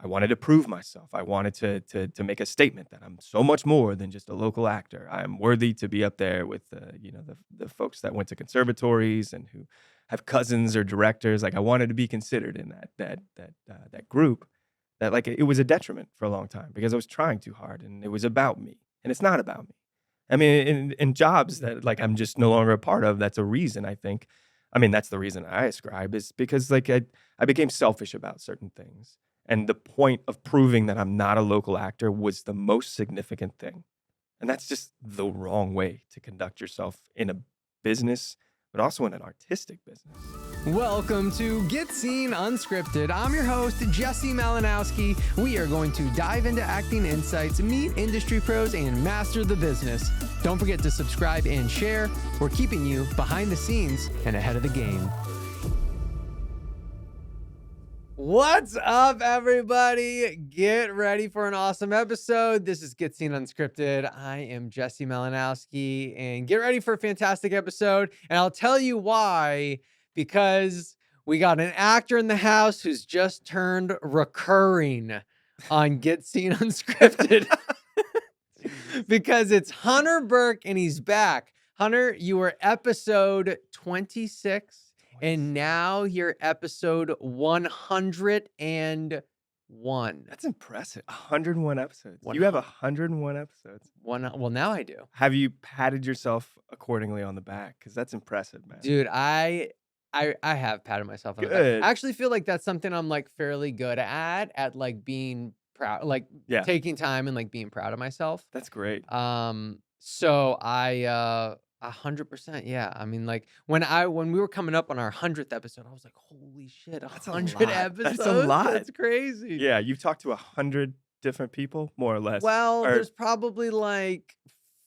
I wanted to prove myself. I wanted to make a statement that I'm so much more than just a local actor. I'm worthy to be up there with the folks that went to conservatories and who have cousins or directors. Like I wanted to be considered in that group. That like it was a detriment for a long time because I was trying too hard and it was about me, and it's not about me. I mean, in jobs that like I'm just no longer a part of, that's a reason I think. I mean, that's the reason I ascribe is because like I became selfish about certain things. And the point of proving that I'm not a local actor was the most significant thing. And that's just the wrong way to conduct yourself in a business, but also in an artistic business. Welcome to Get Scene Unscripted. I'm your host, Jesse Malinowski. We are going to dive into acting insights, meet industry pros, and master the business. Don't forget to subscribe and share. We're keeping you behind the scenes and ahead of the game. What's up, everybody? Get ready for an awesome episode. This is Get Scene Unscripted. I am Jesse Malinowski, and get ready for a fantastic episode. And I'll tell you why, because we got an actor in the house who's just turned recurring on Get Scene Unscripted. Because it's Hunter Burke, and he's back. Hunter, you were episode 26. And now you're episode 101. That's impressive. 101 episodes. You have 101 episodes. Well, now I do. Have you patted yourself accordingly on the back? Because that's impressive, man. Dude, I have patted myself on the back. I actually feel like that's something I'm like fairly good at like being proud, like taking time and like being proud of myself. That's great. So I 100%. Yeah. I mean, like when we were coming up on our 100th episode, I was like, holy shit, 100 episodes. That's a lot. That's crazy. Yeah. You've talked to 100 different people, more or less. Well, there's probably like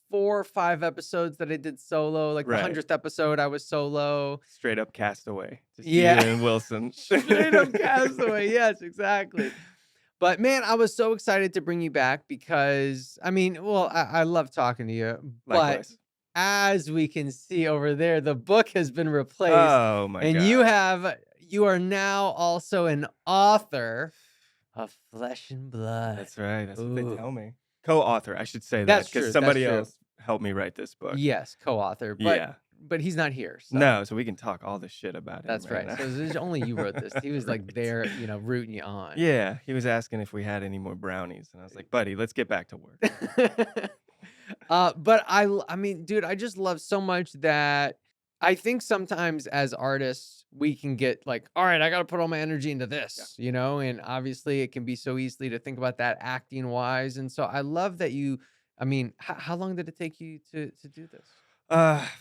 4 or 5 episodes that I did solo. Like the 100th episode, I was solo. Straight up Castaway. Just you and Wilson. Straight up Castaway. Yes, exactly. But man, I was so excited to bring you back because, I mean, well, I love talking to you. Likewise. But as we can see over there, the book has been replaced. Oh my God. And you are now also an author of Flesh and Blood. That's right. That's what they tell me. Co-author, I should say that. That's because true. somebody else helped me write this book. Yes, co-author. But he's not here. So. No, so we can talk all this shit about it. That's right. So there's only you wrote this. He was like there, rooting you on. Yeah, he was asking if we had any more brownies. And I was like, buddy, let's get back to work. But I mean, dude, I just love so much that I think sometimes as artists, we can get like, all right, I got to put all my energy into this, and obviously it can be so easily to think about that acting wise. And so I love that I mean, how long did it take you to do this?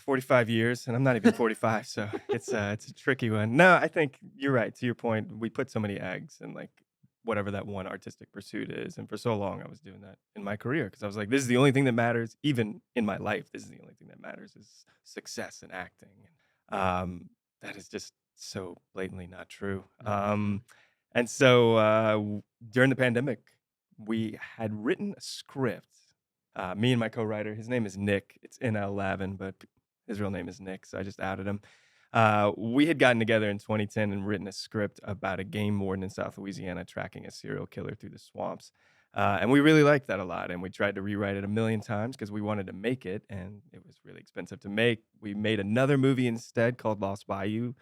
45 years, and I'm not even 45, so it's a tricky one. No, I think you're right. To your point, we put so many eggs in like whatever that one artistic pursuit is, and for so long I was doing that in my career because I was like, this is the only thing that matters. Even in my life, this is the only thing that matters is success in acting. That is just so blatantly not true. And so during the pandemic, we had written a script. Me and my co-writer, his name is Nick. It's NL Lavin, but his real name is Nick, so I just outed him. We had gotten together in 2010 and written a script about a game warden in South Louisiana tracking a serial killer through the swamps. And we really liked that a lot. And we tried to rewrite it a million times because we wanted to make it, and it was really expensive to make. We made another movie instead called Lost Bayou,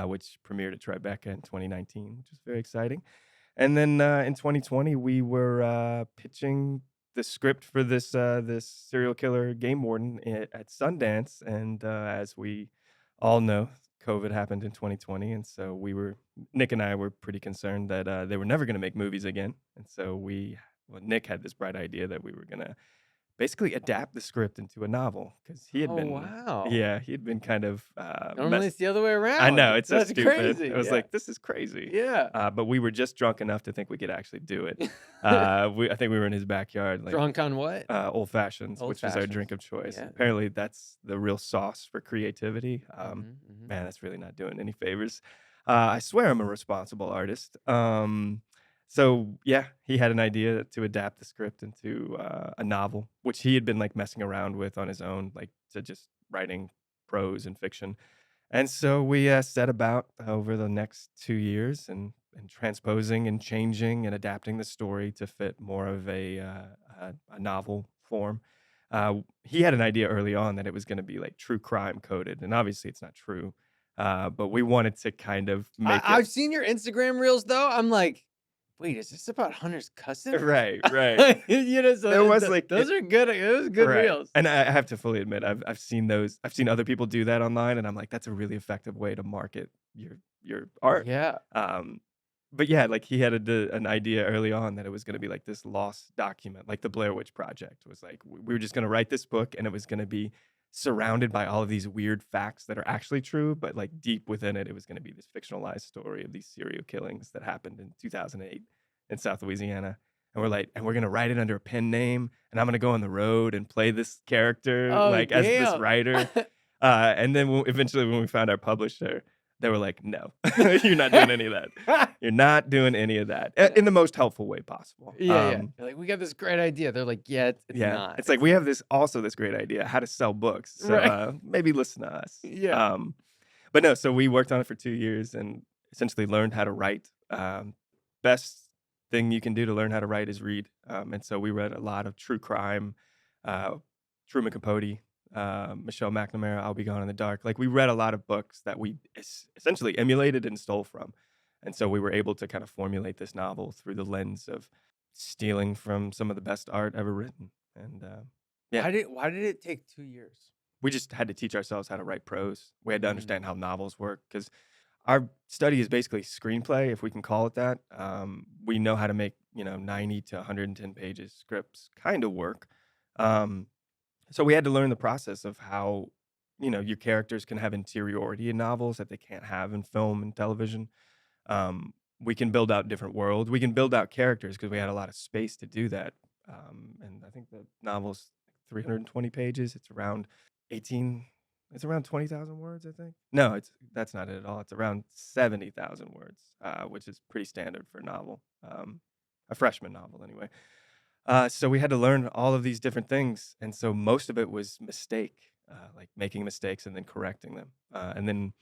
which premiered at Tribeca in 2019, which was very exciting. And then in 2020, we were pitching the script for this serial killer game warden at Sundance, and as we all know, COVID happened in 2020, and so Nick and I were pretty concerned that they were never going to make movies again, and so Nick had this bright idea that we were going to basically adapt the script into a novel because he had been kind of normally it's the other way around. I know, it's so That's stupid. crazy. It was like, this is crazy. Yeah. But we were just drunk enough to think we could actually do it. I think we were in his backyard. Like, drunk on what? Old fashions, which was our drink of choice. Yeah. Apparently, that's the real sauce for creativity. Man, that's really not doing any favors. I swear I'm a responsible artist. So yeah, he had an idea to adapt the script into a novel, which he had been like messing around with on his own, like to just writing prose and fiction. And so we set about over the next 2 years and and transposing and changing and adapting the story to fit more of a novel form. He had an idea early on that it was going to be like true crime coded, and obviously it's not true. But we wanted to kind of make it I've seen your Instagram reels though. I'm like, wait, is this about Hunter's cousin? right, right. There So was like those are good. Those are good right, reels. and I have to fully admit, I've seen those. I've seen other people do that online, and I'm like, that's a really effective way to market your art. Yeah. Um, but yeah, like he had an idea early on that it was going to be like this lost document, like the Blair Witch Project was like we were just going to write this book, and it was going to be surrounded by all of these weird facts that are actually true, but like deep within it, it was going to be this fictionalized story of these serial killings that happened in 2008 in South Louisiana. And we're like, and we're gonna write it under a pen name, and I'm gonna go on the road and play this character Oh like as this damn. writer. And then eventually, when we found our publisher, they were like, "No, you're not doing any of that. You're not doing any of that in the most helpful way possible." Yeah, yeah. You're like, we got this great idea. They're like, yeah, it's Yeah, not. it's like we have this great idea how to sell books. So Right. maybe listen to us. Yeah. But no, so we worked on it for 2 years and essentially learned how to write. Best thing you can do to learn how to write is read. And so we read a lot of true crime, uh, Truman Capote, Michelle McNamara, I'll Be Gone in the Dark. Like we read a lot of books that we essentially emulated and stole from. And so we were able to kind of formulate this novel through the lens of stealing from some of the best art ever written. And yeah, Why did it take 2 years? we just had to teach ourselves how to write prose. We had to Mm. understand how novels work because our study is basically screenplay, if we can call it that. We know how to make 90 to 110 pages scripts kind of work. Um, so we had to learn the process of how your characters can have interiority in novels that they can't have in film and television. We can build out different worlds. We can build out characters because we had a lot of space to do that. And I think the novel's 320 pages. It's around 18. It's around 20,000 words, I think. No, that's not it at all. It's around 70,000 words, which is pretty standard for a novel, a freshman novel anyway. So we had to learn all of these different things, and so most of it was mistake, like making mistakes and then correcting them. And then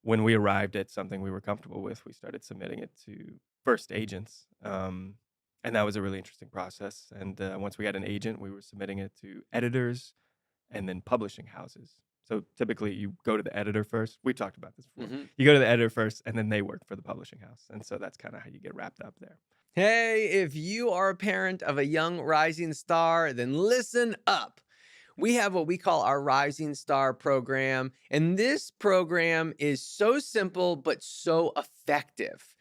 when we arrived at something we were comfortable with, we started submitting it to first agents, and that was a really interesting process. And once we had an agent, we were submitting it to editors and then publishing houses. So typically, you go to the editor first. We talked about this before. Mhm. You go to the editor first, and then they work for the publishing house, and so that's kind of how you get wrapped up there. Hey, if you are a parent of a young rising star, then listen up. We have what we call our Rising Star program, and this program is so simple but so effective.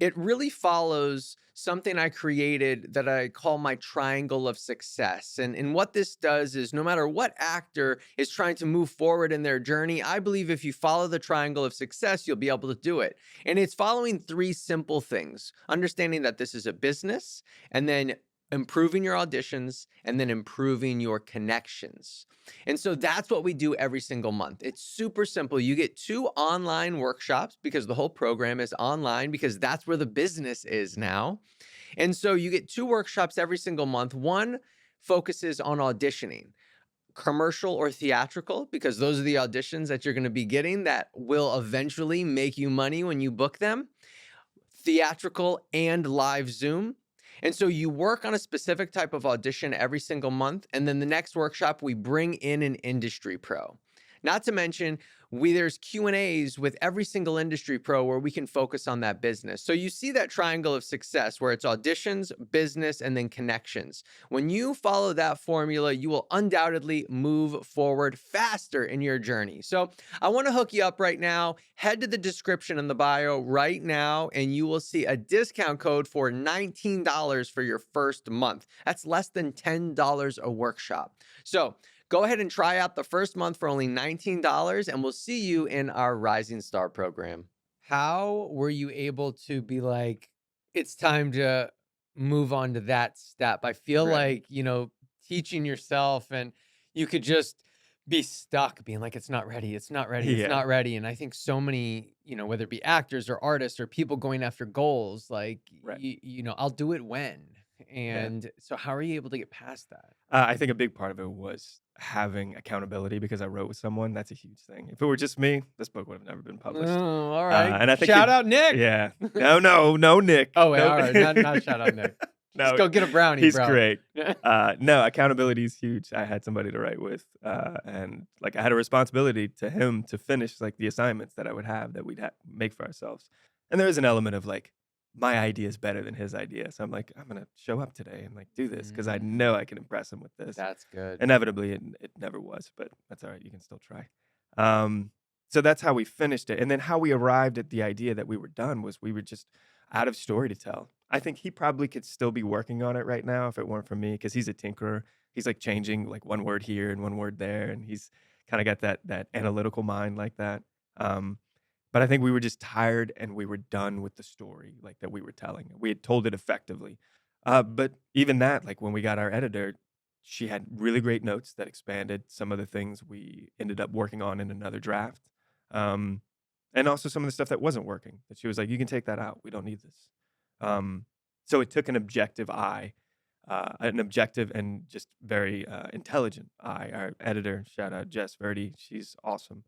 It really follows something I created that I call my triangle of success. And what this does is no matter what actor is trying to move forward in their journey, I believe if you follow the triangle of success, you'll be able to do it. And it's following three simple things: understanding that this is a business, and then improving your auditions, and then improving your connections. And so that's what we do every single month. It's super simple. You get 2 online workshops because the whole program is online, because that's where the business is now. And so you get 2 workshops every single month. One focuses on auditioning, commercial or theatrical, because those are the auditions that you're going to be getting that will eventually make you money when you book them. Theatrical and live Zoom. And so you work on a specific type of audition every single month. And then the next workshop, we bring in an industry pro. Not to mention, there's Q&As with every single industry pro where we can focus on that business. So you see that triangle of success where it's auditions, business, and then connections. When you follow that formula, you will undoubtedly move forward faster in your journey. So I want to hook you up right now. Head to the description in the bio right now, and you will see a discount code for $19 for your first month. That's less than $10 a workshop. So go ahead and try out the first month for only $19, and we'll see you in our Rising Star program. How were you able to be like, it's time to move on to that step? I feel Right. like, teaching yourself, and you could just be stuck being like, it's not ready, it's not ready, it's Yeah. not ready. And I think so many, whether it be actors or artists or people going after goals, like, Right. I'll do it when. Yeah. And so how are you able to get past that? I think a big part of it was having accountability because I wrote with someone. That's a huge thing. If it were just me, this book would have never been published. Oh, all right. And I think Shout out Nick. yeah. No, no, no, Nick. Oh, wait, No, all right. Not shout out Nick. Just no, go get a brownie, he's bro. great. No, accountability is huge. I had somebody to write with, and like I had a responsibility to him to finish like the assignments that I would have that we'd make for ourselves. And there is an element of like my idea is better than his idea, so I'm like I'm gonna show up today and like do this because I Mm, know I can impress him with this. that's good. Inevitably, it never was, but that's all right. You can still try. Um, so that's how we finished it, and then how we arrived at the idea that we were done was we were just out of story to tell. I think he probably could still be working on it right now if it weren't for me, because he's a tinkerer. He's like changing like one word here and one word there, and he's kind of got that analytical mind like that. Um, but I think we were just tired and we were done with the story like that we were telling. We had told it effectively. But even that, like when we got our editor, she had really great notes that expanded some of the things we ended up working on in another draft. Um, and also some of the stuff that wasn't working that she was like, you can take that out. We don't need this. So it took an objective eye, an objective and just very intelligent eye. Our editor, shout out Jess Verdi, she's awesome.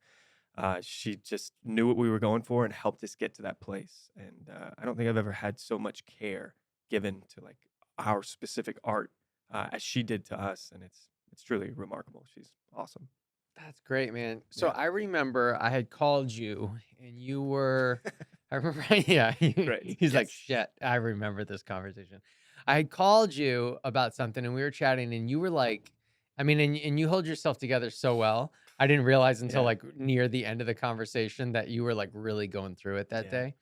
She just knew what we were going for and helped us get to that place. And I don't think I've ever had so much care given to like our specific art as she did to us, and it's truly remarkable. She's awesome. That's great, man. So Yeah, I remember I had called you and you were, I remember, yeah, great. he's like, Yes. shit, I remember this conversation. I had called you about something and we were chatting and you were like, I mean, and you hold yourself together so well. I didn't realize until Yeah, like near the end of the conversation that you were like really going through it that yeah, day.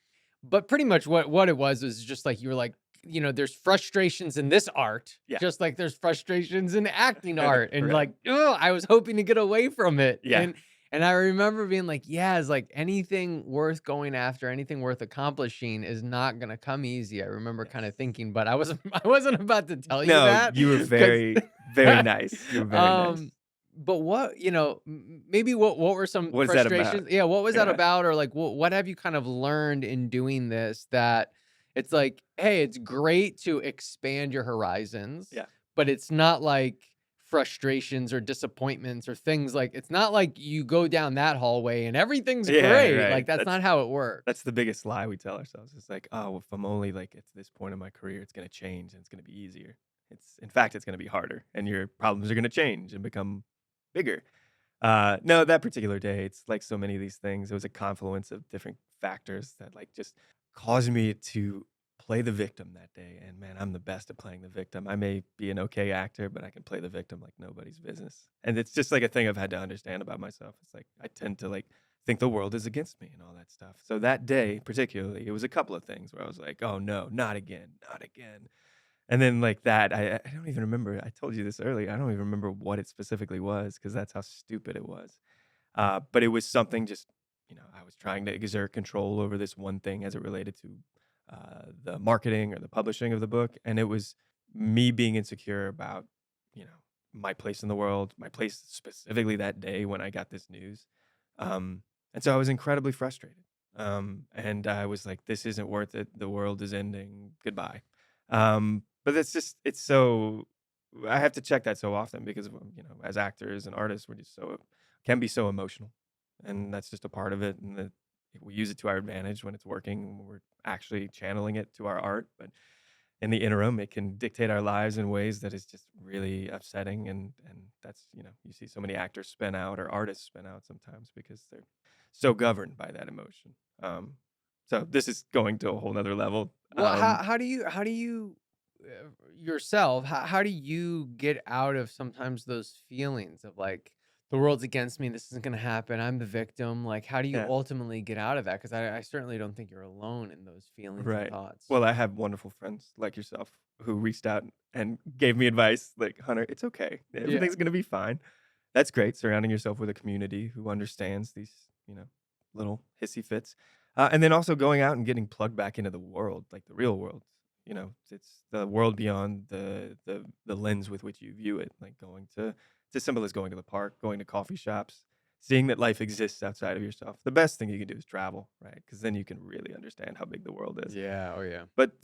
But pretty much what it was just like you were like, there's frustrations in this art, yeah. just like there's frustrations in acting art. And Right. like, oh, I was hoping to get away from it. Yeah, And I remember being like, yeah, it's like anything worth going after, anything worth accomplishing is not gonna come easy. I remember kind yes. of thinking, but I wasn't I wasn't about to tell you No, that you were because very, very nice. You were very nice. but what, maybe what were some What is that about? frustrations? Yeah, what was that Yeah, about? Or like what have you kind of learned in doing this that it's like, hey, it's great to expand your horizons, yeah, but it's not like frustrations or disappointments or things like it's not like you go down that hallway and everything's yeah. great. Right. Like that's not how it works. That's the biggest lie we tell ourselves. It's like, oh, if I'm only like at this point in my career, it's gonna change and it's gonna be easier. It's in fact, it's gonna be harder, and your problems are gonna change and become bigger. No, that particular day, it's like so many of these things. It was a confluence of different factors that like just caused me to play the victim that day. And man, I'm the best at playing the victim. I may be an okay actor, but I can play the victim like nobody's business. And it's just like a thing I've had to understand about myself. It's like I tend to like think the world is against me and all that stuff. So that day, particularly, it was a couple of things where I was like, oh no, not again, not again. And then like that, I don't even remember. I told you this earlier. I don't even remember what it specifically was because that's how stupid it was. But it was something just, I was trying to exert control over this one thing as it related to the marketing or the publishing of the book. And it was me being insecure about, my place in the world, my place specifically that day when I got this news. And so I was incredibly frustrated. And I was like, this isn't worth it. The world is ending. Goodbye. But it's so, I have to check that so often because, as actors and artists, we're just can be so emotional. And that's just a part of it. And that we use it to our advantage when it's working, when we're actually channeling it to our art. But in the interim, it can dictate our lives in ways that is just really upsetting. And that's, you see so many actors spin out or artists spin out sometimes because they're so governed by that emotion. So this is going to a whole nother level. Well, how do you yourself, how do you get out of sometimes those feelings of like the world's against me, this isn't gonna happen, I'm the victim. Like, how do you Yeah. ultimately get out of that? Because I certainly don't think you're alone in those feelings and Right. thoughts. Well, I have wonderful friends like yourself who reached out and gave me advice like, Hunter, it's okay. Yeah. Everything's going to be fine. That's great. Surrounding yourself with a community who understands these, little hissy fits. And then also going out and getting plugged back into the world, like the real world. It's the world beyond the lens with which you view it. Like going to, it's as simple as going to the park, going to coffee shops, seeing that life exists outside of yourself. The best thing you can do is travel, right? Because then you can really understand how big the world is. Yeah. Oh yeah. But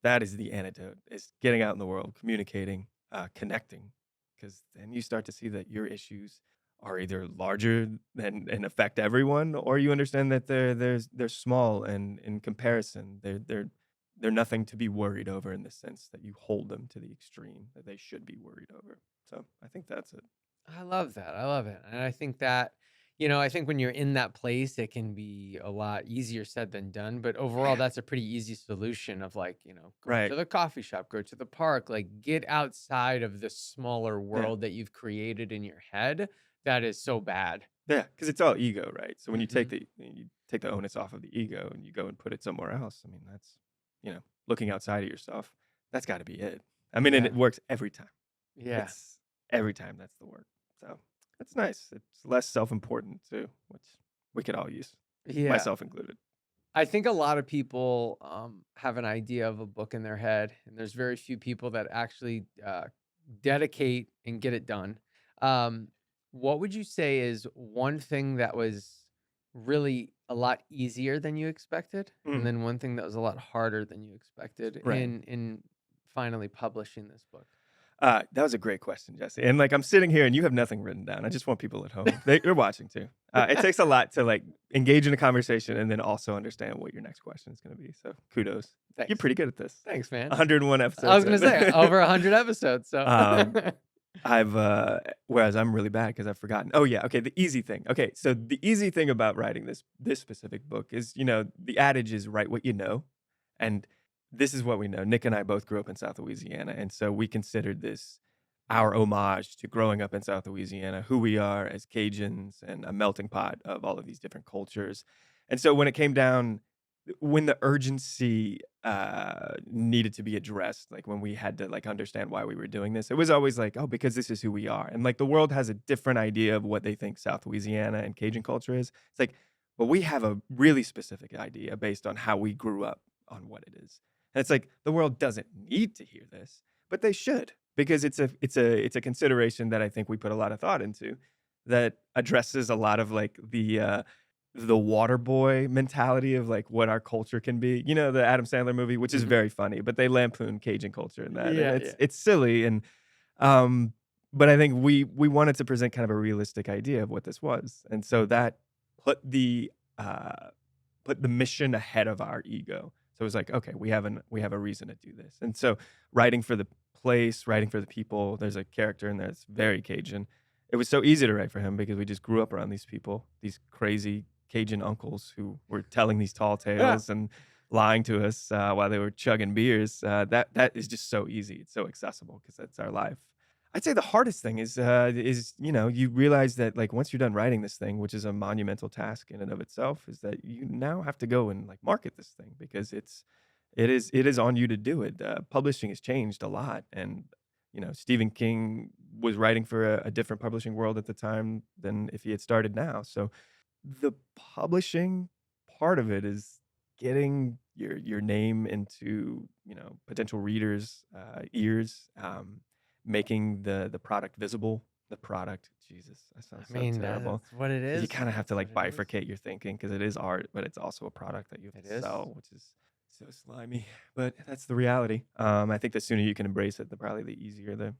That is the antidote, is getting out in the world, communicating, connecting, because then you start to see that your issues are either larger than and affect everyone, or you understand that they're small and in comparison, they're nothing to be worried over in the sense that you hold them to the extreme that they should be worried over. So I think that's it. I love that. I love it. And I think that, I think when you're in that place, it can be a lot easier said than done. But overall, Yeah. that's a pretty easy solution of like, go Right. to the coffee shop, go to the park, like get outside of the smaller Yeah. world that you've created in your head that is so bad. Yeah, because it's all ego, right? So when Hmm. you take the onus off of the ego and you go and put it somewhere else, I mean, that's, looking outside of yourself. That's got to be it. I mean, and Yeah. it works every time. Yeah. It's every time that's the work. So that's nice. It's less self-important too, which we could all use, Yeah. myself included. I think a lot of people have an idea of a book in their head, and there's very few people that actually dedicate and get it done. Um, what would you say is one thing that was really a lot easier than you expected, and Mm, then one thing that was a lot harder than you expected right. in finally publishing this book? That was a great question, Jesse. And like I'm sitting here and you have nothing written down. I just want people at home. They're watching too. It takes a lot to like engage in a conversation and then also understand what your next question is going to be. So kudos. You're Thanks, pretty good at this. thanks, man. 101 I episodes was gonna say in. over 100 episodes, so um, I've whereas I'm really bad because I've forgotten. Oh yeah, okay. The easy thing. Okay, so the easy thing about writing this specific book is the adage is write what you know, and this is what we know. Nick and I both grew up in South Louisiana, and so we considered this our homage to growing up in South Louisiana, who we are as Cajuns, and a melting pot of all of these different cultures. And so when it came down, when the urgency needed to be addressed, like when we had to like understand why we were doing this, it was always like, oh, because this is who we are. And like the world has a different idea of what they think South Louisiana and Cajun culture is. It's like, but we have a really specific idea based on how we grew up on what it is. And it's like the world doesn't need to hear this, but they should, because it's a consideration that I think we put a lot of thought into, that addresses a lot of like the water boy mentality of like what our culture can be. You know, the Adam Sandler movie, which is Mhm. very funny, but they lampoon Cajun culture in that, and Yeah, it's yeah. it's silly. And um, but I think we wanted to present kind of a realistic idea of what this was, and so that put the uh, put the mission ahead of our ego. So it was like, okay, we have a reason to do this, and so writing for the place, writing for the people. There's a character in there that's very Cajun. It was so easy to write for him because we just grew up around these people, these crazy Cajun uncles who were telling these tall Yeah. tales and lying to us while they were chugging beers. That is just so easy. It's so accessible because that's our life. I'd say the hardest thing is you realize that like once you're done writing this thing, which is a monumental task in and of itself, is that you now have to go and like market this thing because it is on you to do it. Publishing has changed a lot, and Stephen King was writing for a different publishing world at the time than if he had started now. So the publishing part of it is getting your name into potential readers' ears, making the product visible. The product, Jesus, that sounds I so mean, terrible. that's what it You is. kind of have to That's what like it is. bifurcate your thinking because it is art, but it's also a product that you It have to is. sell, which is so slimy. But that's the reality. I think the sooner you can embrace it, the probably the easier the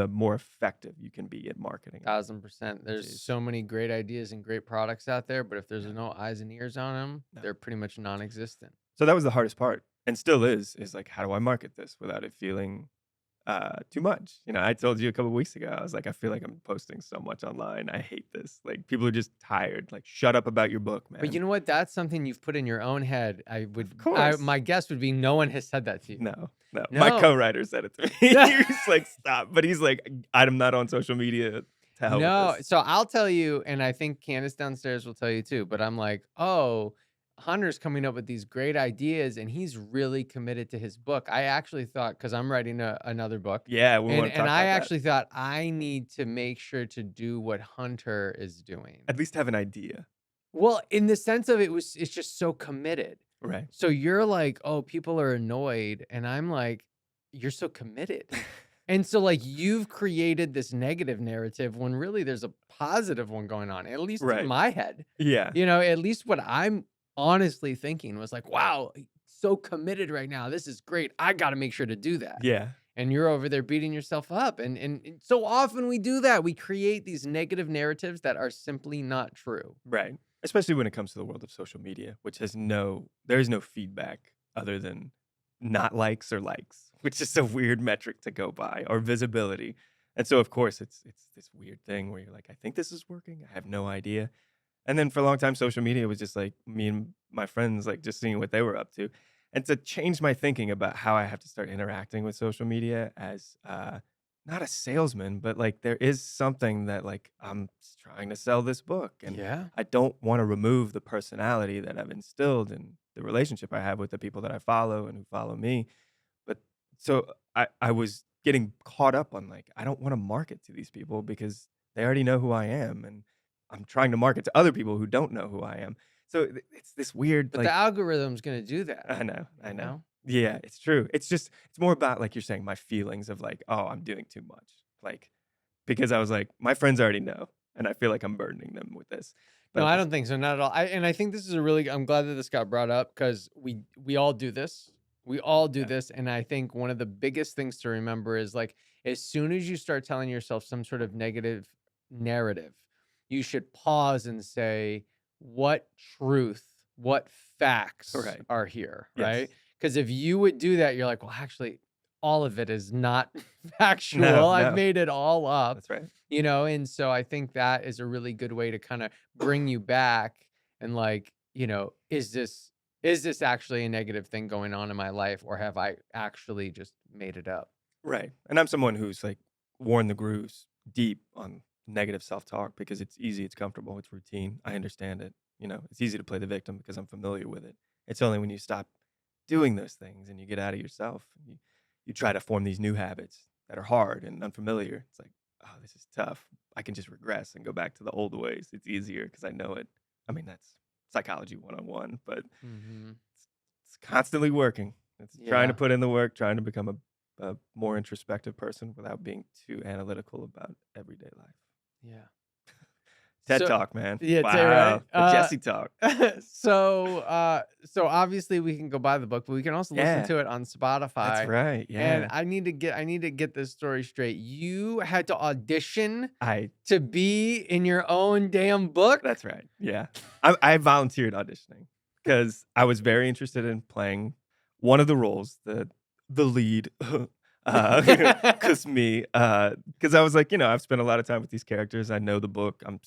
more effective you can be at marketing it. 1000%. There's Jeez. so many great ideas and great products out there, but if there's Yeah. no eyes and ears on them, No. they're pretty much non-existent. So that was the hardest part, and still is like, how do I market this without it feeling too much? I told you a couple weeks ago, I was like, I feel like I'm posting so much online. I hate this. Like people are just tired. Like, shut up about your book, But you man. know what? That's something you've put in your own head. Of course. My guess would be no one has said that to you. No, no. My No. co-writer said it to me. He's like, stop. But he's like, I'm not on social media. To hell with No, this. so I'll tell you, and I think Candace downstairs will tell you too, but I'm like, oh, Hunter's coming up with these great ideas and he's really committed to his book. I actually thought, because I'm writing another book, Yeah, we and want to and talk I about that. actually thought I need to make sure to do what Hunter is doing. At least have an idea. Well, in the sense of it's just so committed. Right. So you're like, oh, people are annoyed, and I'm like, you're so committed. And so, like, you've created this negative narrative when really there's a positive one going on, at least in Right. my head. Yeah. At least what I'm honestly thinking was like, wow, so committed right now. This is great. I got to make sure to do that." Yeah. And you're over there beating yourself up. And so often we do that. We create these negative narratives that are simply not true. Right. Especially when it comes to the world of social media, which there is no feedback other than not likes or likes, which is a weird metric to go by, or visibility. And so of course it's this weird thing where you're like, I think this is working. I have no idea. And then for a long time, social media was just like me and my friends, like just seeing what they were up to. And to change my thinking about how I have to start interacting with social media as not a salesman, but like there is something that like trying to sell this book. And Yeah. I don't want to remove the personality that I've instilled in the relationship I have with the people that I follow and who follow me. But so I was getting caught up on like, I don't want to market to these people because they already know who I am. And I'm trying to market to other people who don't know who I am. So it's this weird, But the like, algorithm's going to do that. I know, I You know. know? Yeah, it's true. It's more about, like you're saying, my feelings of like, oh, I'm doing too much. Like, because I was like, my friends already know, and I feel like I'm burdening them with this. But No, at I the don't think so. Not at all. I think this is a really, I'm glad that this got brought up because we all do this. We all do yeah, this. And I think one of the biggest things to remember is like, as soon as you start telling yourself some sort of negative narrative, you should pause and say, what truth, what facts right. are here, right? Yes. Because if you would do that, you're like, well, actually, all of it is not No, factual. I've no. made it all up, That's right. and so I think that is a really good way to kind of bring you back and like, is this actually a negative thing going on in my life, or have I actually just made it up? Right. And I'm someone who's like worn the grooves deep on negative self-talk because it's easy, it's comfortable, it's routine. I understand it. It's easy to play the victim because I'm familiar with it. It's only when you stop doing those things and you get out of yourself and you try to form these new habits that are hard and unfamiliar. It's like, oh, this is tough. I can just regress and go back to the old ways. It's easier because I know it. I mean, that's psychology 101, but Hmm. it's constantly working. It's trying to Yeah. put in the work, trying to become a more introspective person without being too analytical about everyday life. Yeah. TED So Talk, man. yeah, right. Wow. The Jesse Talk. So obviously we can go buy the book, but we can also listen Yeah, to it on that's Spotify. right. And Yeah. I need to get this story straight. You had to audition I to be in your own damn book? That's right. Yeah. I volunteered auditioning because I was very interested in playing one of the roles, the lead, 'cause me, because I was like, I've spent a lot of time with these characters. I know the book. I'm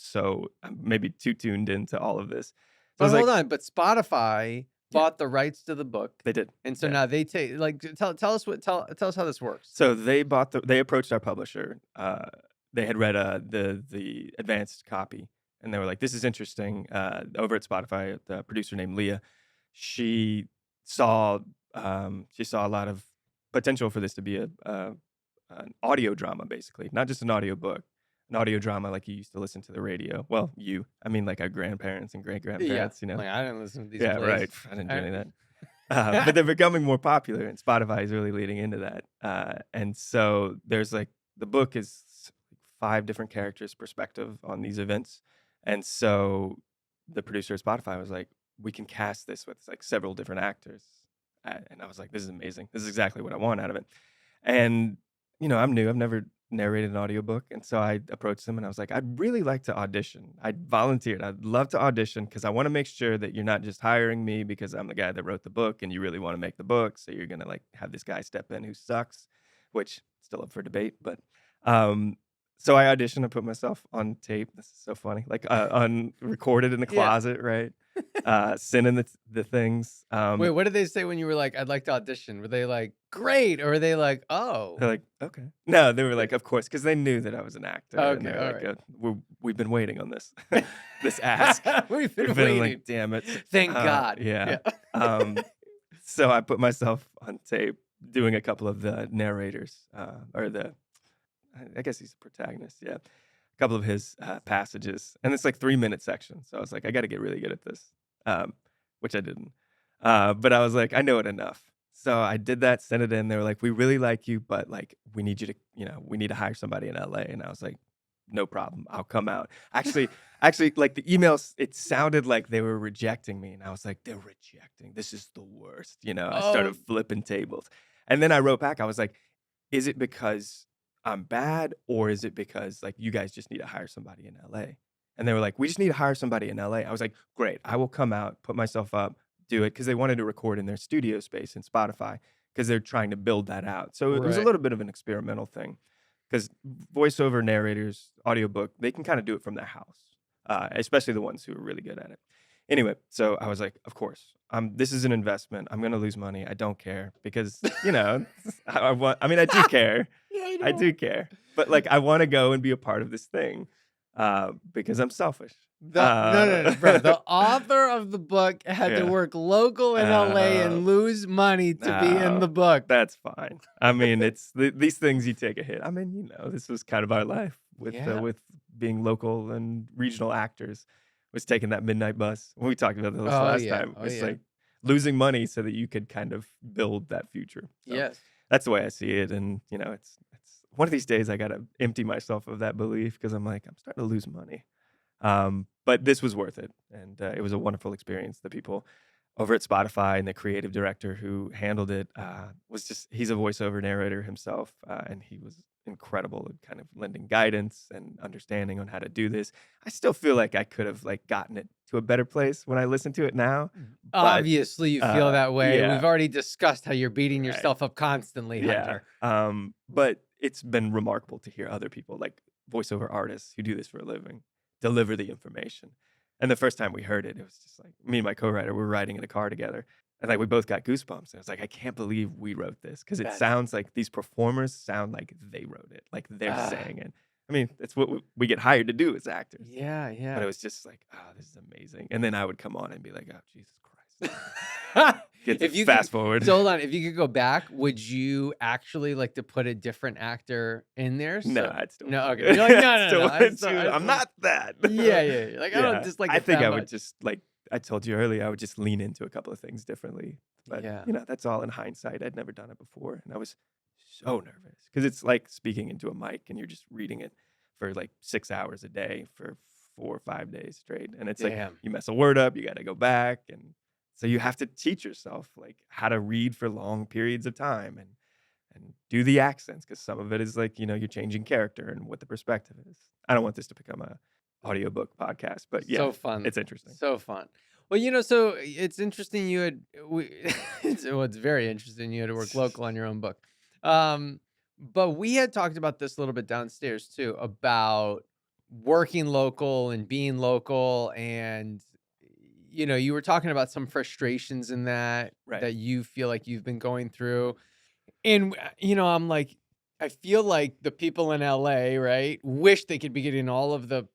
maybe too tuned into all of this. So I But was hold like, on, but Spotify yeah, bought the rights to the book, they did. and so Yeah. now they take like tell us how this works. So they approached our publisher. They had read the advanced copy, and they were like, "This is interesting." Over at Spotify, the producer named Leah, she saw she saw a lot of potential for this to be an audio drama, basically, not just an audio book, an audio drama like you used to listen to the radio. Well, I mean, like our grandparents and great Yeah, grandparents, like I didn't listen to these Yeah, right. plays. I didn't do I any of that. But they're becoming more popular, and Spotify is really leading into that. And so there's like the book is 5 different characters' perspective on these events, and so the producer of Spotify was like, "We can cast this with like several different actors," and I was like, "This is amazing. This is exactly what I want out of it." And I'm new. I've never narrated an audiobook, and so I approached them and I was like, "I'd really like to audition. I volunteered. I'd love to audition because I want to make sure that you're not just hiring me because I'm the guy that wrote the book and you really want to make the book, so you're gonna like have this guy step in who sucks," which still up for debate, but um so I auditioned and put myself on tape. This is so funny. Like on recorded in the Yeah. closet, right? Sending the things. Wait, what did they say when you were like, "I'd like to audition"? Were they like, "Great," or were they like, They're "Oh"? like, "Okay." No, they were like, "Of course," because they knew that I was an actor, and Okay, they were all like, right. We've been waiting on this this ask. We've been We've been waiting. like, damn it." Thank God. Yeah. Yeah. Um, so I put myself on tape doing a couple of the narrators, or I guess he's the protagonist, yeah. A couple of his passages, and it's like 3-minute section. So I was like, I got to get really good at this, which I didn't. But I was like, I know it enough. So I did that, sent it in. They were like, we really like you, but like, we need you to, we need to hire somebody in LA. And I was like, no problem. I'll come out. Actually, like the emails, it sounded like they were rejecting me. And I was like, they're rejecting. This is the worst. I Oh, started flipping tables. And then I wrote back, I was like, is it because I'm bad or is it because like you guys just need to hire somebody in LA? And they were like, we just need to hire somebody in LA. I was like, great. I will come out, put myself up, do it because they wanted to record in their studio space in Spotify because they're trying to build that out. So it was a right. little bit of an experimental thing because voiceover narrators, audiobook, they can kind of do it from their house, especially the ones who are really good at it. Anyway, so I was like, of course, this is an investment. I'm going to lose money. I don't care because, I mean, I do care. Yeah, I I know. do care. But like, I want to go and be a part of this thing because I'm selfish. No, bro. The author of the book had to Yeah. work local in LA Uh, and lose money to be in the no, book. that's fine. I mean, these things you take a hit. I mean, this was kind of our life Yeah. with being local and regional actors. Was taking that midnight bus. When we talked about this Oh last yeah. time, Oh it's yeah. like losing money so that you could kind of build that future. So Yes. that's the way I see it. And it's one of these days I gotta empty myself of that belief because I'm like I'm starting to lose money. But this was worth it, and it was a wonderful experience. The people over at Spotify and the creative director who handled it was just—he's a voiceover narrator himself, and he was incredible at kind of lending guidance and understanding on how to do this. I still feel like I could have like gotten it to a better place when I listen to it now, but Obviously, you feel that way. yeah, We've already discussed how you're beating right. yourself up constantly, Yeah. Hunter. But it's been remarkable to hear other people, like voiceover artists who do this for a living, deliver the information. And the first time we heard it, it was just like me and my co-writer were riding in a car together. And like we both got goosebumps. And I was like, I can't believe we wrote this. Cause it That's sounds like these performers sound like they wrote it. Like they're ah, saying it. I mean, it's what we get hired to do as actors. yeah, But it yeah. was just like, this is amazing. And then I would come on and be like, oh, Jesus Christ. Get to If you could fast forward. so hold on, if you could go back, would you actually like to put a different actor in there? No, So I'd still no, want okay. to. You're like, I'd "No, no, still no, I want still to. I I'm still" not that. Yeah, yeah, yeah. Like, I don't Yeah. dislike I it think that I would much. just like I told you earlier, I would just lean into a couple of things differently. But Yeah. that's all in hindsight. I'd never done it before. And I was so nervous. Because it's like speaking into a mic and you're just reading it for like 6 hours a day for 4 or 5 days straight. And it's like Damn. you mess a word up, you gotta go back. And so you have to teach yourself like how to read for long periods of time and do the accents because some of it is like you're changing character and what the perspective is. I don't want this to become a audiobook podcast, but yeah, So fun. it's interesting. So fun. Well, so it's interesting you had it's very interesting you had to work local on your own book. Um, but we had talked about this a little bit downstairs too, about working local and being local and you were talking about some frustrations in that Right. that you feel like you've been going through. And I'm like, I feel like the people in LA, right, wish they could be getting all of the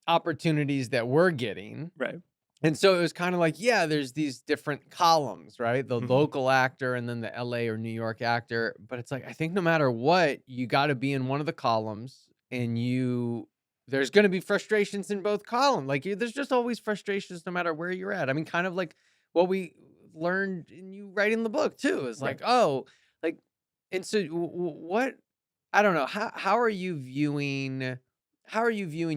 opportunities that we're getting. Right. And so it was kind of like, yeah, there's these different columns, right? The Mhm. local actor and then the LA or New York actor. But it's like, I think no matter what, you got to be in one of the columns and there's going to be frustrations in both columns. Like, there's just always frustrations no matter where you're at. I mean, kind of like what we learned in you writing the book, too, is Right. like, oh, like, and so what, I don't know, how are you viewing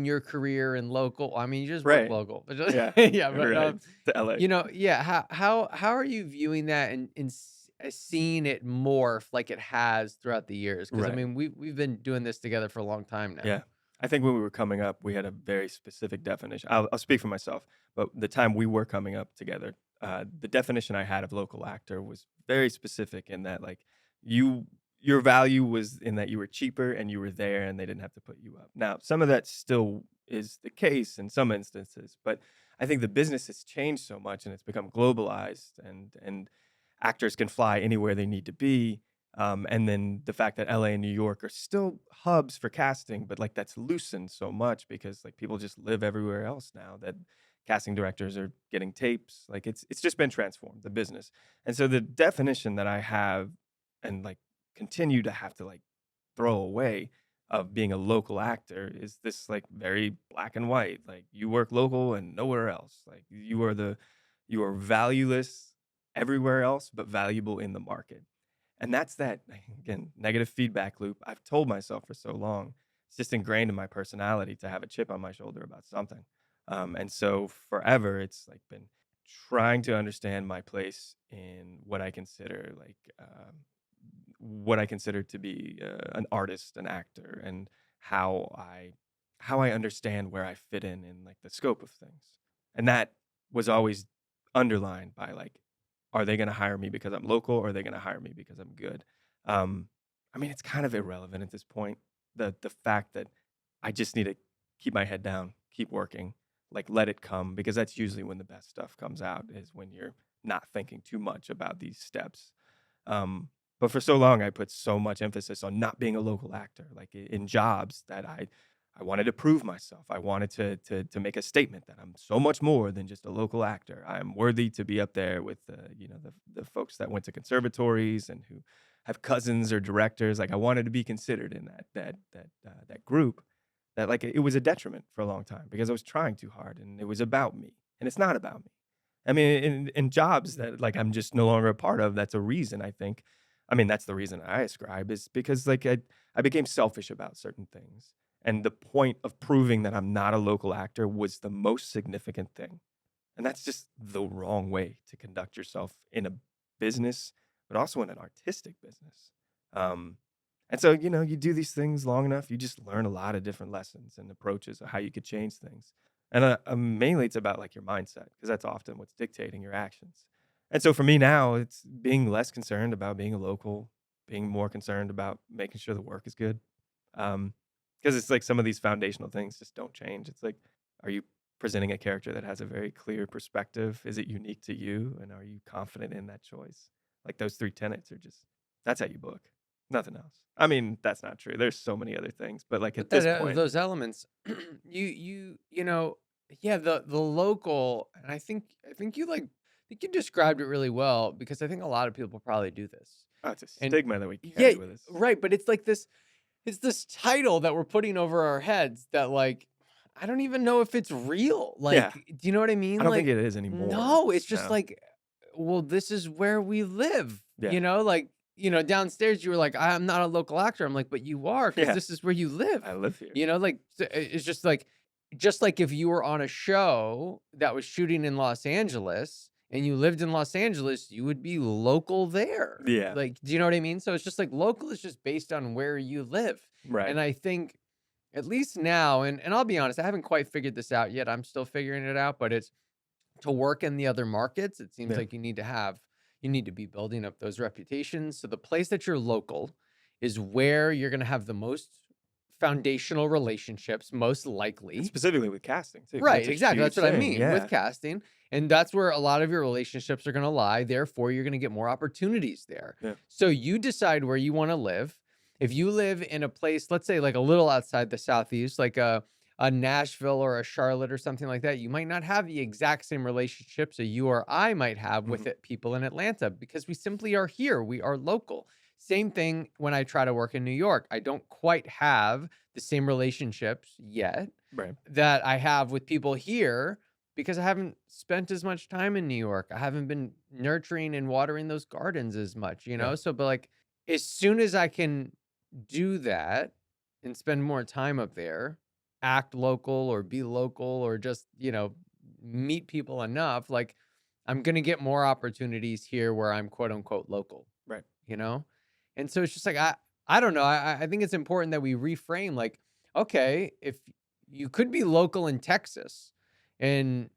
your career in local? I mean, you just work Right. local, but just, Yeah. yeah, but Right. To LA. yeah. How are you viewing that and seeing it morph like it has throughout the years? Because I Right. mean, we've been doing this together for a long time now. Yeah. I think when we were coming up, we had a very specific definition. I'll speak for myself, but the time we were coming up together, the definition I had of local actor was very specific in that, like, you, your value was in that you were cheaper and you were there and they didn't have to put you up. Now, some of that still is the case in some instances, but I think the business has changed so much and it's become globalized and actors can fly anywhere they need to be. And then the fact that LA and New York are still hubs for casting, but like that's loosened so much because like people just live everywhere else now that casting directors are getting tapes. Like it's just been transformed, the business. And so the definition that I have and like continue to have to like throw away of being a local actor is this like very black and white. Like you work local and nowhere else. Like you are valueless everywhere else, but valuable in the market. And that's that, again, negative feedback loop I've told myself for so long. it's just ingrained in my personality to have a chip on my shoulder about something. And so forever, it's like been trying to understand my place in what I consider to be an artist, an actor, and how I how I understand where I fit in like the scope of things. And that was always underlined by like, are they going to hire me because I'm local, or are they going to hire me because I'm good? Um, I mean, it's kind of irrelevant at this point. The fact that I just need to keep my head down, keep working, like let it come, because that's usually when the best stuff comes out, is when you're not thinking too much about these steps. Um, but for so long, I put so much emphasis on not being a local actor, like in jobs that I wanted to prove myself. I wanted to make a statement that I'm so much more than just a local actor. I'm worthy to be up there with the folks that went to conservatories and who have cousins or directors. Like I wanted to be considered in that group. That like it was a detriment for a long time because I was trying too hard and it was about me, and it's not about me. I mean, in jobs that, like, I'm just no longer a part of, that's a reason, I think. I mean, that's the reason I ascribe, is because, like, I became selfish about certain things, and the point of proving that I'm not a local actor was the most significant thing, and that's just the wrong way to conduct yourself in a business, but also in an artistic business. Um, and so, you do these things long enough, you just learn a lot of different lessons and approaches of how you could change things. And mainly it's about like your mindset, because that's often what's dictating your actions. And so for me now, it's being less concerned about being a local, being more concerned about making sure the work is good. Because it's like some of these foundational things just don't change. It's like, are you presenting a character that has a very clear perspective? Is it unique to you? And are you confident in that choice? Like those three tenets are just, that's how you book. Nothing else. I mean, that's not true. There's so many other things, but like But at that this point, those elements, yeah, the local, and I think you described it really well because I think a lot of people probably do this, oh, it's a and stigma that we yeah, carry with us. right. But it's like this, it's this title that we're putting over our heads that like I don't even know if it's real. Yeah, Like, do you know what I I mean? don't think Like, it is anymore. no, it's just No. like, well, this is where we live. Yeah. Like, downstairs you were like, I'm not a local actor. I'm like, but you are because Yeah. this is where you live. I live here. Like it's just like if you were on a show that was shooting in Los Angeles and you lived in Los Angeles, you would be local there. Yeah. Like, do you know what I mean? So it's just like local is just based on where you live. Right. And I think at least now, and I'll be honest, I haven't quite figured this out yet. I'm still figuring it out, but it's to work in the other markets, it seems Yeah. like you need to be building up those reputations. So the place that you're local is where you're going to have the most foundational relationships, most And likely. specifically with casting too, 'cause Right, that's a exactly. That's huge what I thing. mean with Yeah. casting. And that's where a lot of your relationships are going to lie. Therefore, you're going to get more opportunities there. Yeah. So you decide where you want to live. If you live in a place, let's say like a little outside the Southeast, like a Nashville or a Charlotte or something like that, you might not have the exact same relationships that you or I might have with Mhm. it, people in Atlanta because we simply are here. We are local. Same thing when I try to work in New York. I don't quite have the same relationships yet Right. that I have with people here because I haven't spent as much time in New York. I haven't been nurturing and watering those gardens as much. Yeah. So, but like, as soon as I can do that and spend more time up there, act local or be local or just, meet people enough, like, I'm going to get more opportunities here where I'm quote unquote local, Right. you know? And so it's just like, I don't know. I think it's important that we reframe like, okay, if you could be local in Texas and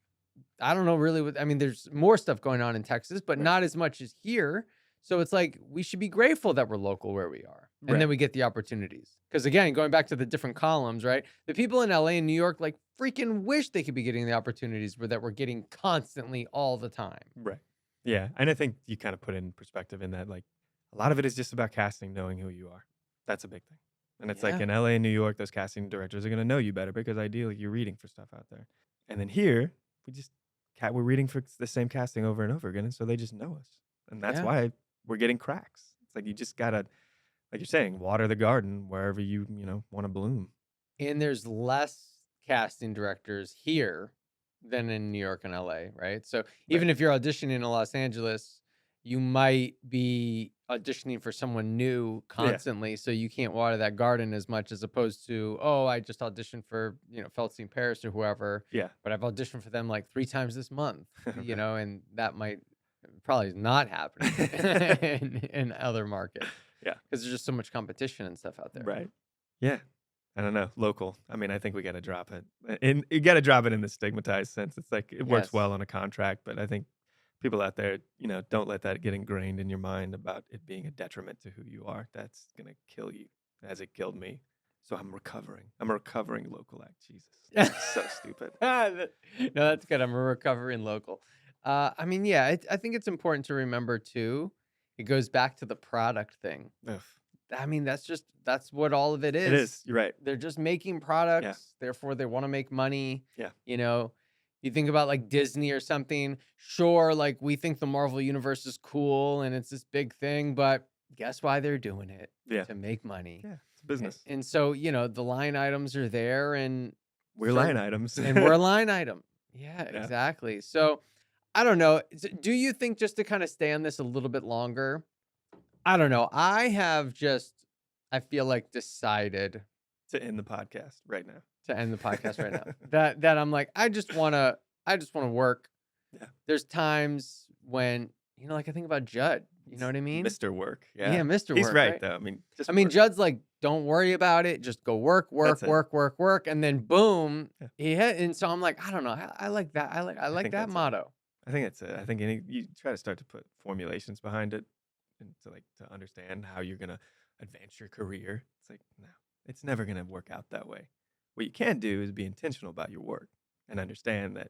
I don't know really what I mean, there's more stuff going on in Texas, but Right. not as much as here. So it's like we should be grateful that we're local where we are. And then Right. we get the opportunities. Because again, going back to the different columns, right? The people in LA and New York like freaking wish they could be getting the opportunities that we're getting constantly all the time. Right. Yeah, and I think you kinda put it in perspective in that, like, a lot of it is just about casting knowing who you are. That's a big thing. And it's like Yeah. in LA and New York, those casting directors are gonna know you better because ideally you're reading for stuff out there. And then here, we just we're reading for the same casting over and over again, and so they just know us. And that's Yeah. why we're getting cracks. It's like you just gotta, like you're saying, water the garden wherever wanna bloom. And there's less casting directors here than in New York and LA, right? So Right. even if you're auditioning in Los Angeles, you might be auditioning for someone new Yeah. constantly, so you can't water that garden as much as opposed to, oh, I just auditioned for, Feltzy Paris or whoever, Yeah. but I've auditioned for them like 3 times this month, Right. and that might probably is not happening in other markets Yeah. because there's just so much competition and stuff out there. Right. Yeah. I don't know. Local. I mean, I think we got to drop it. And you got to drop it in the stigmatized sense. It's like it works Yes. well on a contract, but I think people out there, don't let that get ingrained in your mind about it being a detriment to who you are. That's going to kill you as it killed me. So I'm recovering. I'm a recovering local act. Jesus. So stupid. No, that's good. I'm a recovering local. I mean, yeah, I think it's important to remember too. It goes back to the product thing. Ugh. I mean, that's what all of it It is. is. You're right. They're just making Yeah. products, therefore they want to make money. Yeah. You know, you think about like Disney or something. Sure, like we think the Marvel universe is cool and it's this big thing, but guess why they're doing it? Yeah. To make money. Yeah. It's a business. And so, the line items are there and We're line items. and we're a line item. Yeah, Yeah. exactly. So I don't know. Do you think, just to kind of stay on this a little bit longer? I don't know. I feel like decided To end the podcast right now. to end the podcast right now. That I'm like, I just wanna work. Yeah. There's times when, like I think about Judd, you know what I mean? Mr. Work. Yeah. Yeah, Mr. He's Work, right, right? though. I mean, just I mean, work. Judd's like, don't worry about it. Just go work, work, That's it. work, work, work, and then boom, Yeah. he hit. And so I'm like, I don't know. I like that. I like think that that's it. motto. I think that's it. I think you try to start to put formulations behind it and to understand how you're gonna advance your career. It's like, no, it's never gonna work out that way. What you can do is be intentional about your work and understand that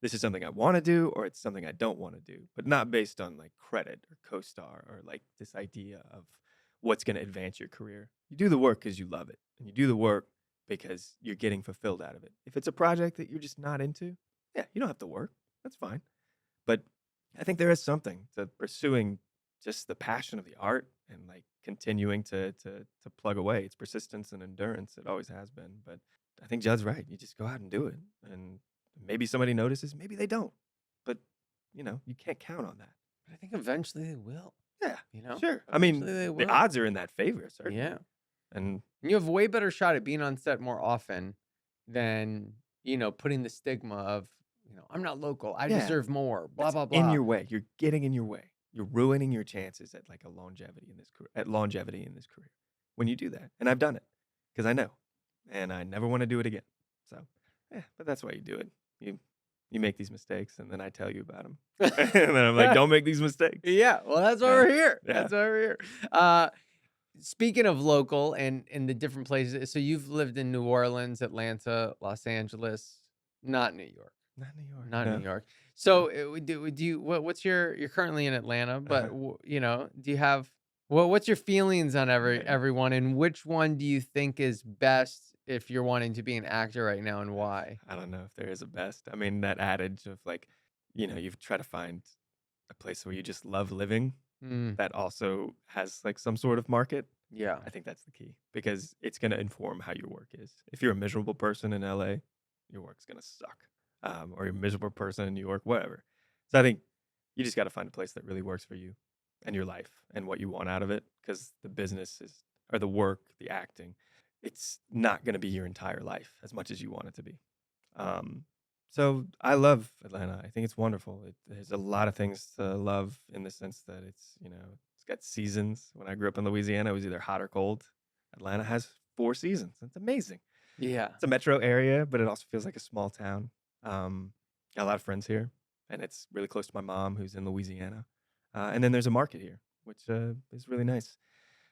this is something I want to do or it's something I don't want to do, but not based on like credit or co-star or like this idea of what's gonna advance your career. You do the work because you love it, and you do the work because you're getting fulfilled out of it. If it's a project that you're just not into, yeah, you don't have to work. That's fine. But I think there is something to pursuing just the passion of the art and like continuing to plug away. It's persistence and endurance. It always has been. But I think Judd's right. You just go out and do it. And maybe somebody notices, maybe they don't. But you can't count on that. But I think eventually they will. Yeah. You know? Sure. I mean, Eventually they the will. odds are in that favor, certainly. Yeah. And You have a way better shot at being on set more often than, putting the stigma of, I'm not local. I Yeah. deserve more. Blah that's blah blah. in your way. You're getting in your way. You're ruining your chances at like a longevity in this career, when you do that. And I've done it because I know, and I never want to do it again. So, yeah, but that's why you do it. You make these mistakes, and then I tell you about them, and then I'm like, don't make these mistakes. Yeah, well, that's why Yeah. we're here. Yeah. That's why we're here. Speaking of local and in the different places, so you've lived in New Orleans, Atlanta, Los Angeles, not New York, Not New York. not no. New York. So do you what's you're currently in Atlanta, but do you have what's your feelings on Right. everyone, and which one do you think is best if you're wanting to be an actor right now, and why? I don't know if there is a best. I mean, that adage of like, you try to find a place where you just love living Mm, that also has like some sort of market. yeah. I think that's the key because it's going to inform how your work is. If you're a miserable person in LA, your work's going to suck. Or you're a miserable person in New York, whatever. So I think you just got to find a place that really works for you and your life and what you want out of it, because the business is, or the work, the acting, it's not going to be your entire life as much as you want it to be. So I love Atlanta. I think it's wonderful. There's a lot of things to love in the sense that it's got seasons. When I grew up in Louisiana, it was either hot or cold. Atlanta has 4 seasons. It's amazing. Yeah. It's a metro area, but it also feels like a small town. Got a lot of friends here, and it's really close to my mom, who's in Louisiana. And then there's a market here, which is really nice.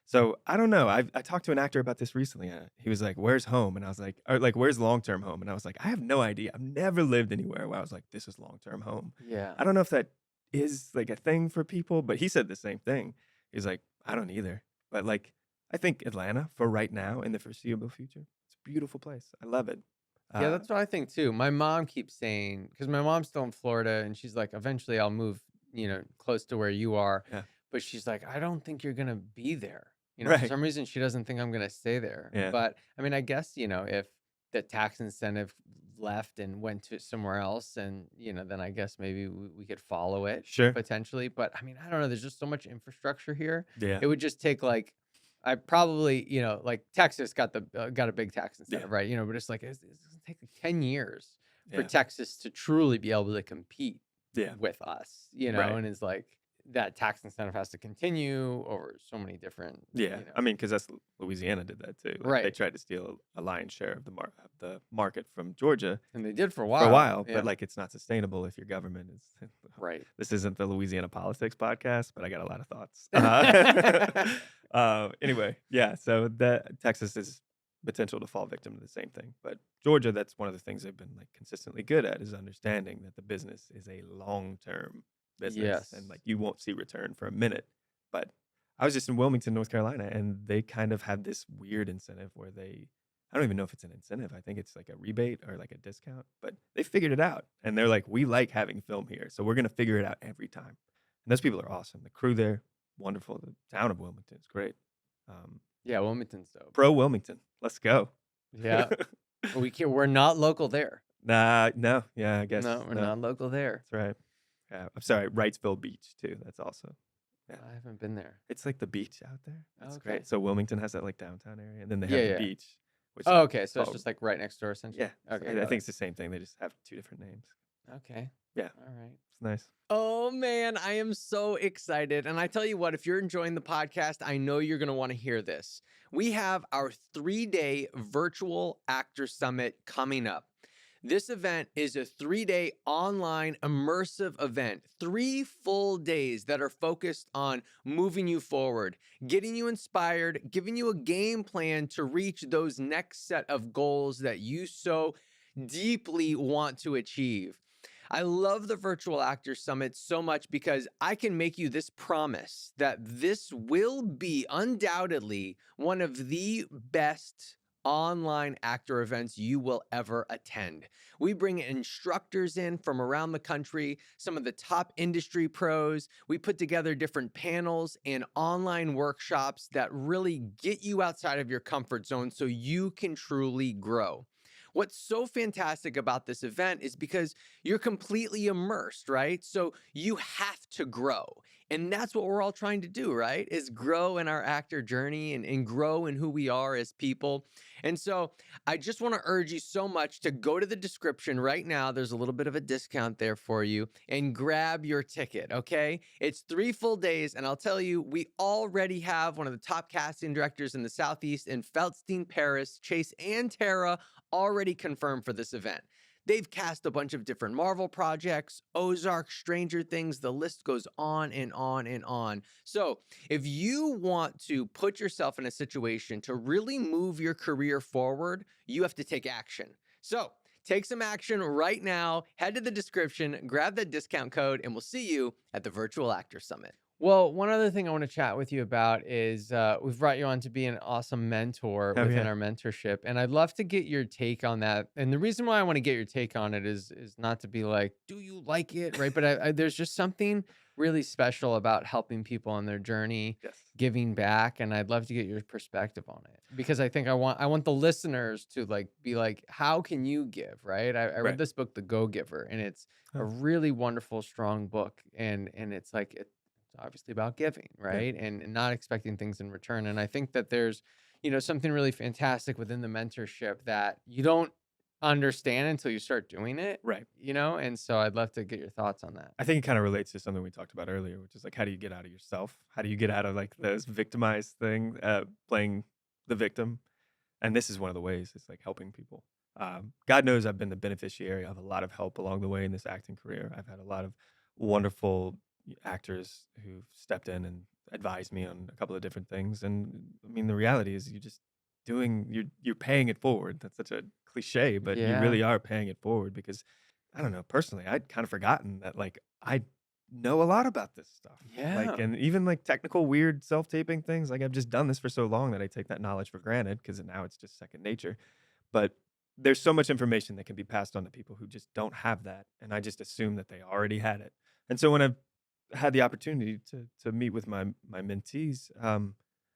So I don't know. I talked to an actor about this recently. He was like, "Where's home?" And I was like, or like, "Where's long-term home?" And I was like, "I have no idea. I've never lived anywhere where I was like, this is long-term home." Yeah. I don't know if that is like a thing for people, but he said the same thing. He's like, "I don't either." But like, I think Atlanta for right now in the foreseeable future, it's a beautiful place. I love it. Yeah, that's what I think too. My mom keeps saying, because my mom's still in Florida, and she's like, eventually I'll move, close to where you are. Yeah. But she's like, I don't think you're gonna be there. For Right. some reason she doesn't think I'm gonna stay there. Yeah. But I mean, I guess, if the tax incentive left and went to somewhere else, and then I guess maybe we could follow it Sure. potentially. But I mean, I don't know. There's just so much infrastructure here. Yeah. It would just take like, I probably, like Texas got a big tax Yeah. incentive, right? But it's like it's gonna take like 10 years for Yeah. Texas to truly be able to compete Yeah. with us, Right. and it's like that tax incentive has to continue over so many different, Yeah. I mean, because that's Louisiana did that too. Like, they Right. tried to steal a lion's share of the market from Georgia And they did for a for while. a while, Yeah. but like it's not sustainable if your government is Right. This isn't the Louisiana politics podcast, but I got a lot of thoughts. Anyway, yeah. So that Texas is potential to fall victim to the same thing, but Georgia, that's one of the things they've been like consistently good at is understanding that the business is a long-term business, and Yes. like you won't see return for a minute. But I was just in Wilmington, North Carolina, and they kind of have this weird incentive where I don't even know if it's an incentive. I think it's like a rebate or like a discount, but they figured it out. And they're like, we like having film here. So we're going to figure it out every time. And those people are awesome. The crew there, wonderful. The town of Wilmington is great. Yeah, Wilmington's dope. Pro Wilmington. Let's go. Yeah. We're not local there. No. Yeah, I guess. No, we're not local there. That's right. Yeah, I'm sorry. Wrightsville Beach, too. That's also. Yeah. I haven't been there. It's like the beach out there. That's Okay. great. So Wilmington has that like downtown area, and then they have Yeah, the yeah. beach. Which Oh, okay. So it's called- just like right next door, essentially. Yeah. Okay. I got think it. it's the same thing. They just have two different names. Okay. Yeah. All right. It's nice. Oh man, I am so excited. And I tell you what, if you're enjoying the podcast, I know you're going to want to hear this. We have our 3-day virtual actor summit coming up. This event is a 3-day online immersive event, 3 full days that are focused on moving you forward, getting you inspired, giving you a game plan to reach those next set of goals that you so deeply want to achieve. I love the Virtual Actor Summit so much because I can make you this promise that this will be undoubtedly one of the best online actor events you will ever attend. We bring instructors in from around the country, some of the top industry pros. We put together different panels and online workshops that really get you outside of your comfort zone so you can truly grow. What's so fantastic about this event is because you're completely immersed, right? So you have to grow. And that's what we're all trying to do, right? Is grow in our actor journey and grow in who we are as people. And so I just want to urge you so much to go to the description right now. There's a little bit of a discount there for you and grab your ticket, okay? It's 3 full days. And I'll tell you, we already have one of the top casting directors in the Southeast in Feldstein, Paris, Chase and Tara already confirmed for this event. They've cast a bunch of different Marvel projects, Ozark, Stranger Things, the list goes on and on and on. So if you want to put yourself in a situation to really move your career forward, you have to take action. So take some action right now, head to the description, grab that discount code, and we'll see you at the Virtual Actor Summit. Well, one other thing I want to chat with you about is we've brought you on to be an awesome mentor Oh, within yeah. our mentorship, and I'd love to get your take on that. And the reason why I want to get your take on it is not to be like, do you like it, right? But there's just something really special about helping people on their journey, Yes. giving back, and I'd love to get your perspective on it because I think I want the listeners to like be like, how can you give, right? I read Right. this book, The Go-Giver, and it's a Oh. really wonderful, strong book, and it's like it's obviously about giving, right? And not expecting things in return. And I think that there's, something really fantastic within the mentorship that you don't understand until you start doing it, Right. And so I'd love to get your thoughts on that. I think it kind of relates to something we talked about earlier, which is like, how do you get out of yourself? How do you get out of like those victimized thing, playing the victim? And this is one of the ways. It's like helping people. God knows I've been the beneficiary of a lot of help along the way in this acting career. I've had a lot of wonderful actors who've stepped in and advised me on a couple of different things. And I mean, the reality is you're paying it forward. That's such a cliche, but you Yeah. really are paying it forward because I don't know, personally, I'd kind of forgotten that like I know a lot about this stuff. Yeah. Like, and even like technical weird self-taping things, like I've just done this for so long that I take that knowledge for granted because now it's just second nature. But there's so much information that can be passed on to people who just don't have that. And I just assume that they already had it. And so when I've had the opportunity to meet with my mentees,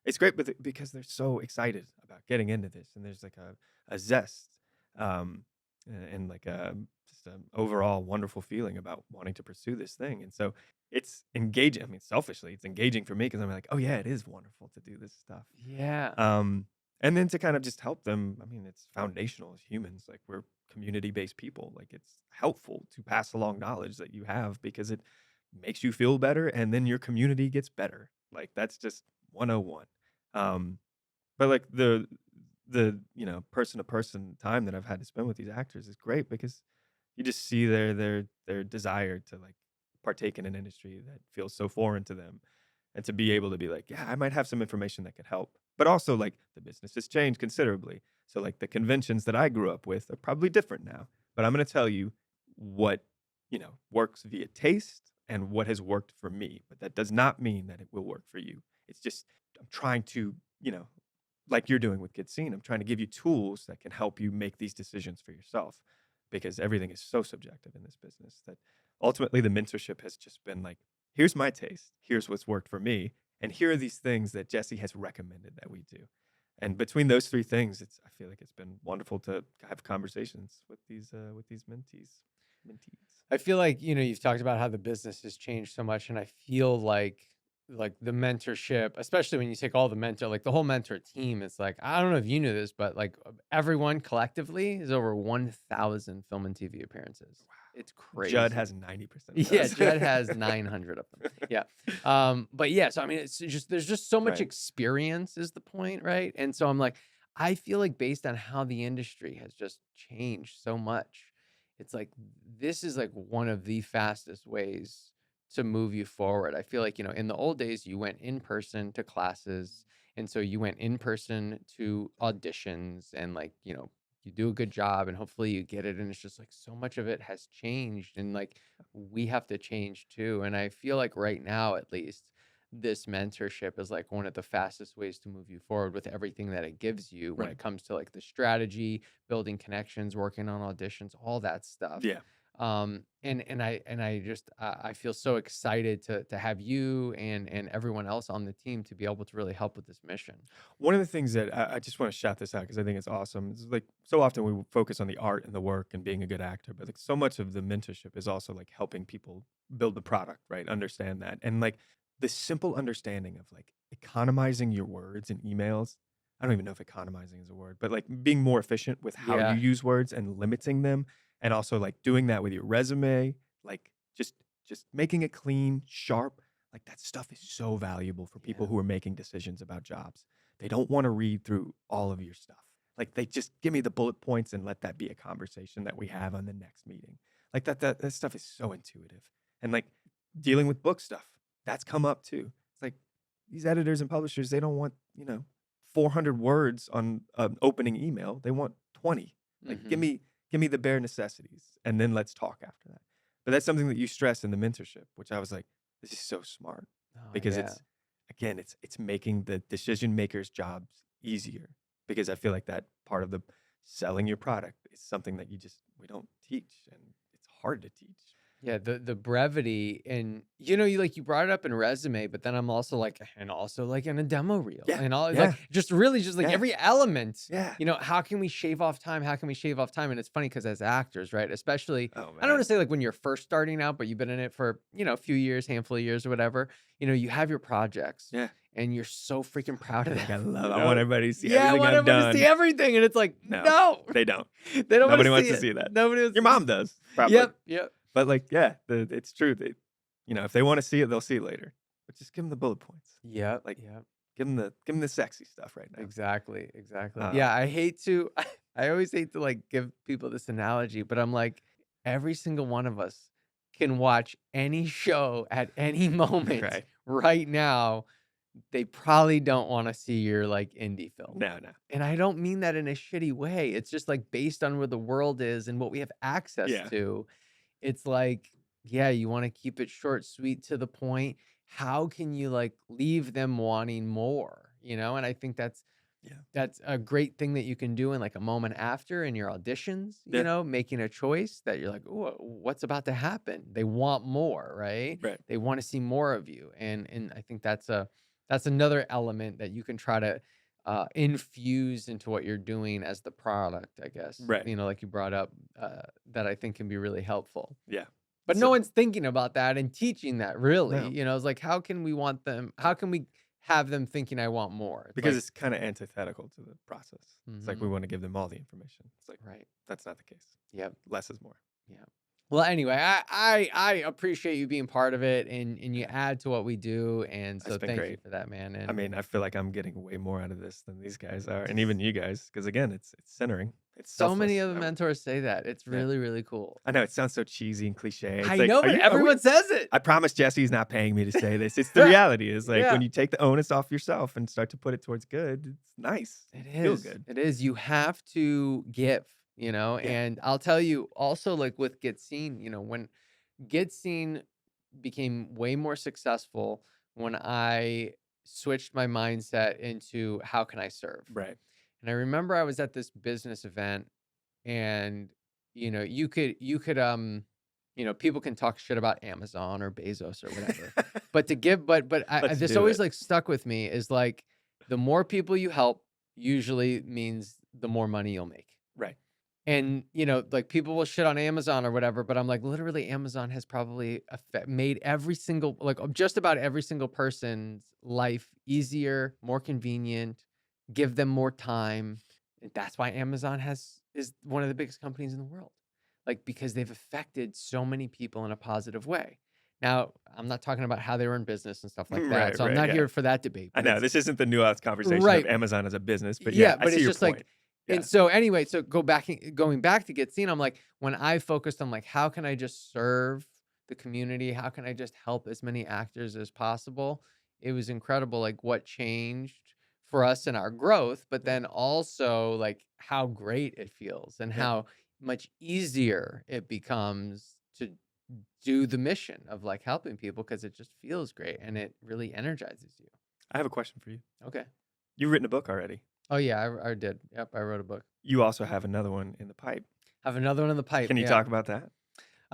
it's great because they're so excited about getting into this, and there's like a zest. and like just an overall wonderful feeling about wanting to pursue this thing. And so it's engaging. I mean, selfishly, it's engaging for me because I'm like, oh yeah, it is wonderful to do this stuff. Yeah. Um, and then to kind of just help them. I mean, it's foundational as humans. Like we're community-based people. Like it's helpful to pass along knowledge that you have because it makes you feel better, and then your community gets better. Like that's just 101. Um, but like the person to person time that I've had to spend with these actors is great because you just see their desire to like partake in an industry that feels so foreign to them, and to be able to be like, yeah, I might have some information that could help, but also like the business has changed considerably, so like the conventions that I grew up with are probably different now, but I'm going to tell you what works via taste and what has worked for me, but that does not mean that it will work for you. It's just I'm trying to like you're doing with Get Scene, I'm trying to give you tools that can help you make these decisions for yourself because everything is so subjective in this business that ultimately the mentorship has just been like, here's my taste, here's what's worked for me, and here are these things that Jesse has recommended that we do. And between those three things, I feel like it's been wonderful to have conversations with these mentees. I feel like, you've talked about how the business has changed so much, and I feel like the mentorship, especially when you take all the mentor, like the whole mentor team, it's like, I don't know if you knew this, but like everyone collectively is over 1,000 film and TV appearances. It's Judd crazy. has 90% of Yeah, those. Judd has 900 of them. Yeah. But yeah, so I mean, it's just there's just so much Right. experience is the point, right? And so I'm like, I feel like based on how the industry has just changed so much, it's like this is like one of the fastest ways to move you forward. I feel like, in the old days, you went in person to classes. And so you went in person to auditions and like, you do a good job and hopefully you get it. And it's just like so much of it has changed. And like we have to change too. And I feel like right now, at least, this mentorship is like one of the fastest ways to move you forward with everything that it gives you when Right. it comes to like the strategy, building connections, working on auditions, all that stuff. Yeah. And I just I feel so excited to have you and everyone else on the team to be able to really help with this mission. One of the things that I just want to shout this out because I think it's awesome. Is like so often we focus on the art and the work and being a good actor, but like so much of the mentorship is also like helping people build the product, right? Understand that. And like the simple understanding of like economizing your words in emails. I don't even know if economizing is a word, but like being more efficient with how you Yeah. use words and limiting them. And also like doing that with your resume, like just making it clean, sharp. Like that stuff is so valuable for people Yeah. who are making decisions about jobs. They don't want to read through all of your stuff. Like they just give me the bullet points and let that be a conversation that we have on the next meeting. Like that stuff is so intuitive. And like dealing with book stuff, that's come up too. It's like these editors and publishers, they don't want, 400 words on an opening email. They want 20. Like Hmm. give me the bare necessities and then let's talk after that. But that's something that you stress in the mentorship, which I was like, this is so smart Oh because yeah. it's making the decision makers' jobs easier because I feel like that part of the selling your product is something that we don't teach, and it's hard to teach. Yeah, the brevity and you brought it up in resume, but then I'm also like and also like in a demo reel Yeah, and all like yeah, just really just like yeah, every element, yeah. how can we shave off time? How can we shave off time? And it's funny because as actors, right? Especially Oh I don't want man, to say like when you're first starting out, but you've been in it for, a few years, handful of years or whatever, you have your projects yeah. and you're so freaking proud of Like I them, love. I want everybody to see Yeah, I everything want I've everyone to see done. everything. And it's like, No, no, they don't. they don't want to Nobody wants see to it. see that. Nobody wants Your to see mom it. does probably, Yep, yep. but like, yeah, it's true. If they want to see it, they'll see it later. But just give them the bullet points. Yep, Like, yep. give them the sexy stuff right now. Exactly, exactly. Um, Yeah, I hate to I always hate to like give people this analogy, but I'm like every single one of us can watch any show at any moment right? right now. They probably don't want to see your like indie film. No, no. And I don't mean that in a shitty way. It's just like based on where the world is and what we have access Yeah, to. It's like, yeah, you want to keep it short, sweet, to the point. How can you like leave them wanting more? And I think yeah, that's a great thing that you can do in like a moment after in your auditions, yeah. making a choice that you're like, oh, what's about to happen? They want more, right? Right. They want to see more of you. And I think that's another element that you can try to infused into what you're doing as the product, I guess. Right. Like you brought up, that I think can be really helpful. Yeah. But So no one's thinking about that and teaching that really. no, It's like, how can we want them? How can we have them thinking I want more? It's because like, it's kind of antithetical to the process. It's like we mhm, want to give them all the information. It's like right. that's not the case. Yep. Less is more. Yeah. Well, anyway, I appreciate you being part of it, and you Yeah, add to what we do, and that's so been thank you great. for that, man. I And mean, I feel like I'm getting way more out of this than these guys are, and even you guys, because again, it's centering, it's so many selfless. other mentors say that. It's Yeah, really, really cool. I know it sounds so cheesy and cliche. It's I like, know, are but you? Are we? everyone says it. I promise Jesse's not paying me to say this. It's the reality. Is like Yeah. when you take the onus off yourself and start to put it towards good, it's nice. It You feel is. good. It is. You have to give, Yeah. and I'll tell you also, like with Get Seen, when Get Seen became way more successful when I switched my mindset into how can I serve? Right. And I remember I was at this business event, and people can talk shit about Amazon or Bezos or whatever. But to give but Let's this do always it. like stuck with me is like the more people you help usually means the more money you'll make. Right. And like people will shit on Amazon or whatever, but I'm like, literally, Amazon has probably made every single, like just about every single person's life easier, more convenient, give them more time. And that's why Amazon is one of the biggest companies in the world, like because they've affected so many people in a positive way. Now, I'm not talking about how they run business and stuff like that, Right. so I'm Right. not Yeah. here for that debate. I But know it's this isn't the nuanced conversation of right. Amazon as a business, but yeah, Yeah, I but see it's your just like, point. Yeah. and so anyway, so going back to Get Seen, I'm like, when I focused on like, how can I just serve the community? How can I just help as many actors as possible? It was incredible, like what changed for us in our growth, but Yeah. then also like how great it feels and Yeah. how much easier it becomes to do the mission of like helping people because it just feels great and it really energizes you. I have a question for you. Okay. You've written a book already. Oh yeah, I did. Yep, I wrote a book. You also have another one in the pipe. Have another one in the pipe. Can you Yeah. talk about that?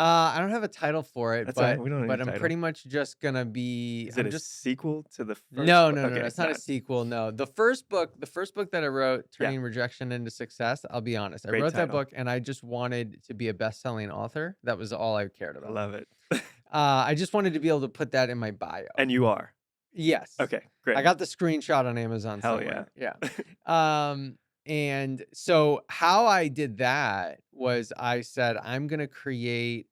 I don't have a title for it, That's all right. but We don't need a I'm title. pretty much just gonna be. Is it I'm a just sequel to the first no, book? no, no, no. Okay, It's it's not a not. sequel. No, the first book that I wrote, Yeah, turning rejection into success. I'll be honest. I great wrote that title. book, and I just wanted to be a best-selling author. That was all I cared I about. love it. I just wanted to be able to put that in my bio. And you are. Yes. Okay, I great. got the screenshot on Amazon Hell yeah. somewhere. Yeah. And so how I did that was I said, I'm going to create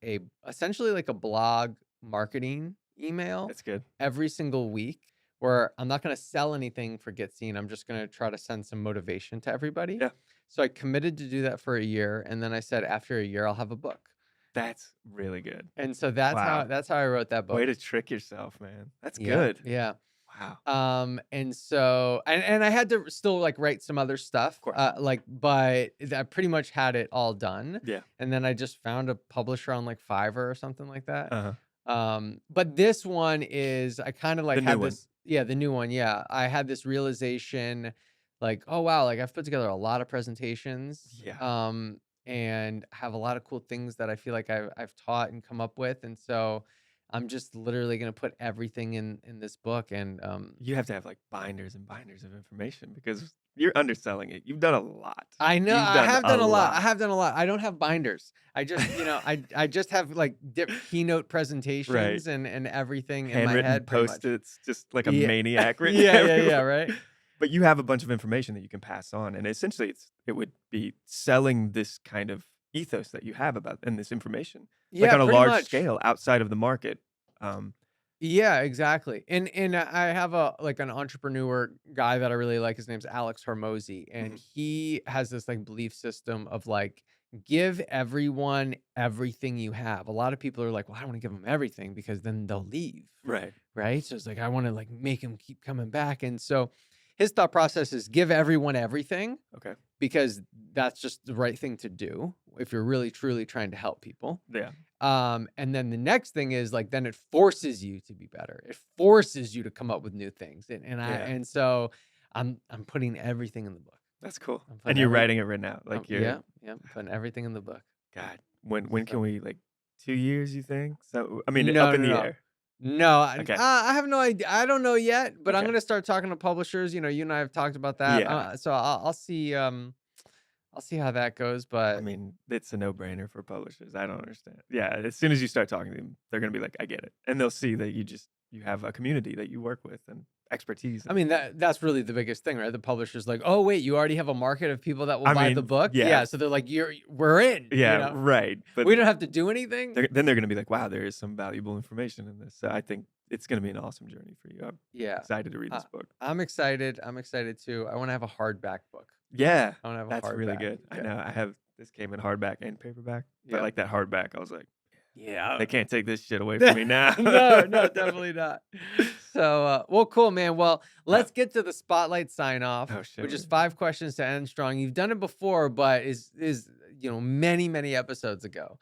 essentially like a blog marketing email That's good. every single week where I'm not going to sell anything for Get Seen. I'm just going to try to send some motivation to everybody. Yeah, So I committed to do that for a year. And then I said, after a year, I'll have a book. that's really good. And so that's Wow. how I wrote that book. Way to trick yourself, man. That's Yeah. good. Yeah. Wow. And so and I had to still like write some other stuff, Of course. but I pretty much had it all done. Yeah. And then I just found a publisher on like Fiverr or something like that. Uh-huh. But this one is I kind of like The new had one. this, yeah, the new one. Yeah. I had this realization like, oh wow, like I've put together a lot of presentations. Yeah. And have a lot of cool things that I feel like I've taught and come up with. And so I'm just literally gonna put everything in this book, and You have to have like binders and binders of information because you're underselling it. You've done a lot. I know You've I done have a done a lot. I lot. have done a lot. I don't have binders. I just, I just have like keynote Right. presentations and everything in my Handwritten head, pretty much. post-its, just like a Yeah, maniac written yeah, everywhere. right. But you have a bunch of information that you can pass on, and essentially, it would be selling this kind of ethos that you have about and this information, like Yeah, on a pretty large much. scale outside of the market. Um, Yeah, exactly. And I have an entrepreneur guy that I really like. His name's Alex Hormozy, and mhm. he has this like belief system of like give everyone everything you have. A lot of people are like, well, I don't want to give them everything because then they'll leave, Right. right? So it's like I want to like make them keep coming back. And so his thought process is give everyone everything Okay. because that's just the right thing to do if you're really truly trying to help people. Yeah. And then the next thing is like then it forces you to be better. It forces you to come up with new things. Yeah. And so I'm putting everything in the book. That's cool. I'm And putting you're writing it right now. Like yeah, I'm putting everything in the book. God, when So can we 2 years? You think? So I mean, no, up in no, the no. air. No, Okay. I have no idea. I don't know yet, but I'm Okay. gonna start talking to publishers. You and I have talked about that. Yeah. So I'll see. I'll see how that goes. I But mean, it's a no-brainer for publishers. I don't understand. Yeah, as soon as you start talking to them, they're gonna be like, "I get it," and they'll see that you have a community that you work with and expertise I in. mean that's really the biggest thing, right? The publisher's like, oh wait, you already have a market of people that will I buy the mean, book. yeah, Yeah, so they're like, we're in. yeah, right. But We don't have to do anything. they're gonna be like, "Wow, there is some valuable information in this." So I think it's gonna be an awesome journey for you. I'm Yeah, excited to read uh, this book. I'm excited. I'm excited too. I want to have a hardback book. Yeah, I want to have that's a really hardback. good. I Yeah, know. I have this came in hardback and paperback, but yeah, like that hardback, I was like, yeah. they can't take this shit away from me now. No, no, definitely not. So, well, cool, man. Well, Uh, let's get to the spotlight sign off, oh shit. which is 5 questions to end strong. You've done it before, but is many episodes ago.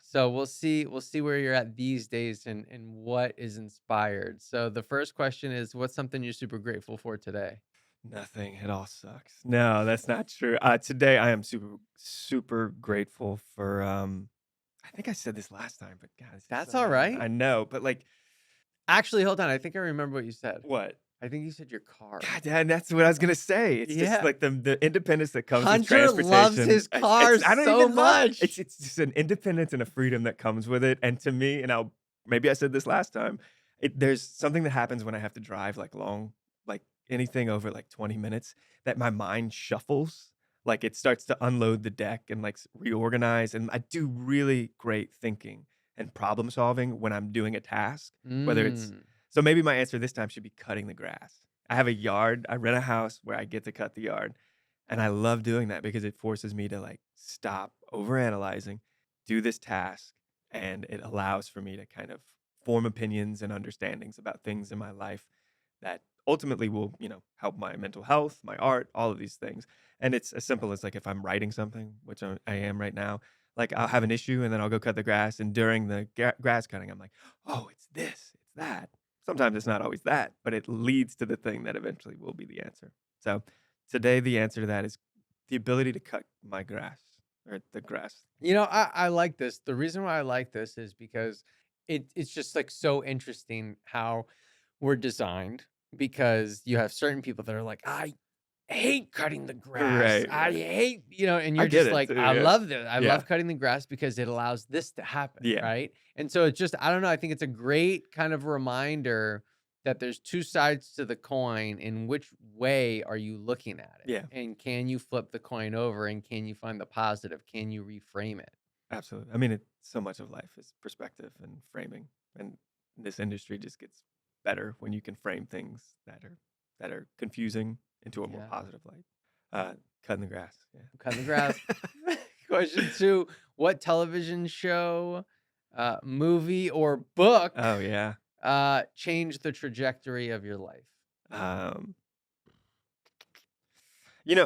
So we'll see where you're at these days and what is inspired. So the first question is, what's something you're super grateful for today? Nothing. It all sucks. No, that's not true. Today I am super grateful for. I think I said this last time, but God, this is That's so all bad. right. I know, but like, Actually, hold on. I think I remember what you said. what? I think you said your car. God, Dad, that's what I was gonna say. It's just Yeah. like the independence that comes with Hunter loves transportation. his car I don't so even love it. much. It's just an independence and a freedom that comes with it. And to me, and maybe I said this last time. There's something that happens when I have to drive like long, like anything over like 20 minutes, that my mind shuffles. Like it starts to unload the deck and like reorganize. And I do really great thinking and problem solving when I'm doing a task, whether it's Mm. so maybe my answer this time should be cutting the grass. I have a yard. I rent a house where I get to cut the yard. And I love doing that because it forces me to like stop overanalyzing, do this task, and it allows for me to kind of form opinions and understandings about things in my life that ultimately will, help my mental health, my art, all of these things. And it's as simple as like if I'm writing something, which I am right now, like I'll have an issue and then I'll go cut the grass. And during the grass cutting, I'm like, oh, it's this, it's that. Sometimes it's not always that, but it leads to the thing that eventually will be the answer. So today, the answer to that is the ability to cut my grass or the grass. I like this. The reason why I like this is because it's just like so interesting how we're designed because you have certain people that are like, I hate cutting the grass. Right, I right. hate, and I you're get just it like, too. I Yeah. love this. I Yeah. love cutting the grass because it allows this to happen. Yeah. Right. And so it's just, I don't know. I think it's a great kind of reminder that there's two sides to the coin. In which way are you looking at it? Yeah. And can you flip the coin over and can you find the positive? Can you reframe it? Absolutely. I mean, so much of life is perspective and framing, and this industry just gets better when you can frame things that are confusing into a more Yeah. positive light. Cutting the grass. Yeah. Cutting the grass. Question 2, what television show, movie, or book Oh yeah. changed the trajectory of your life? Um,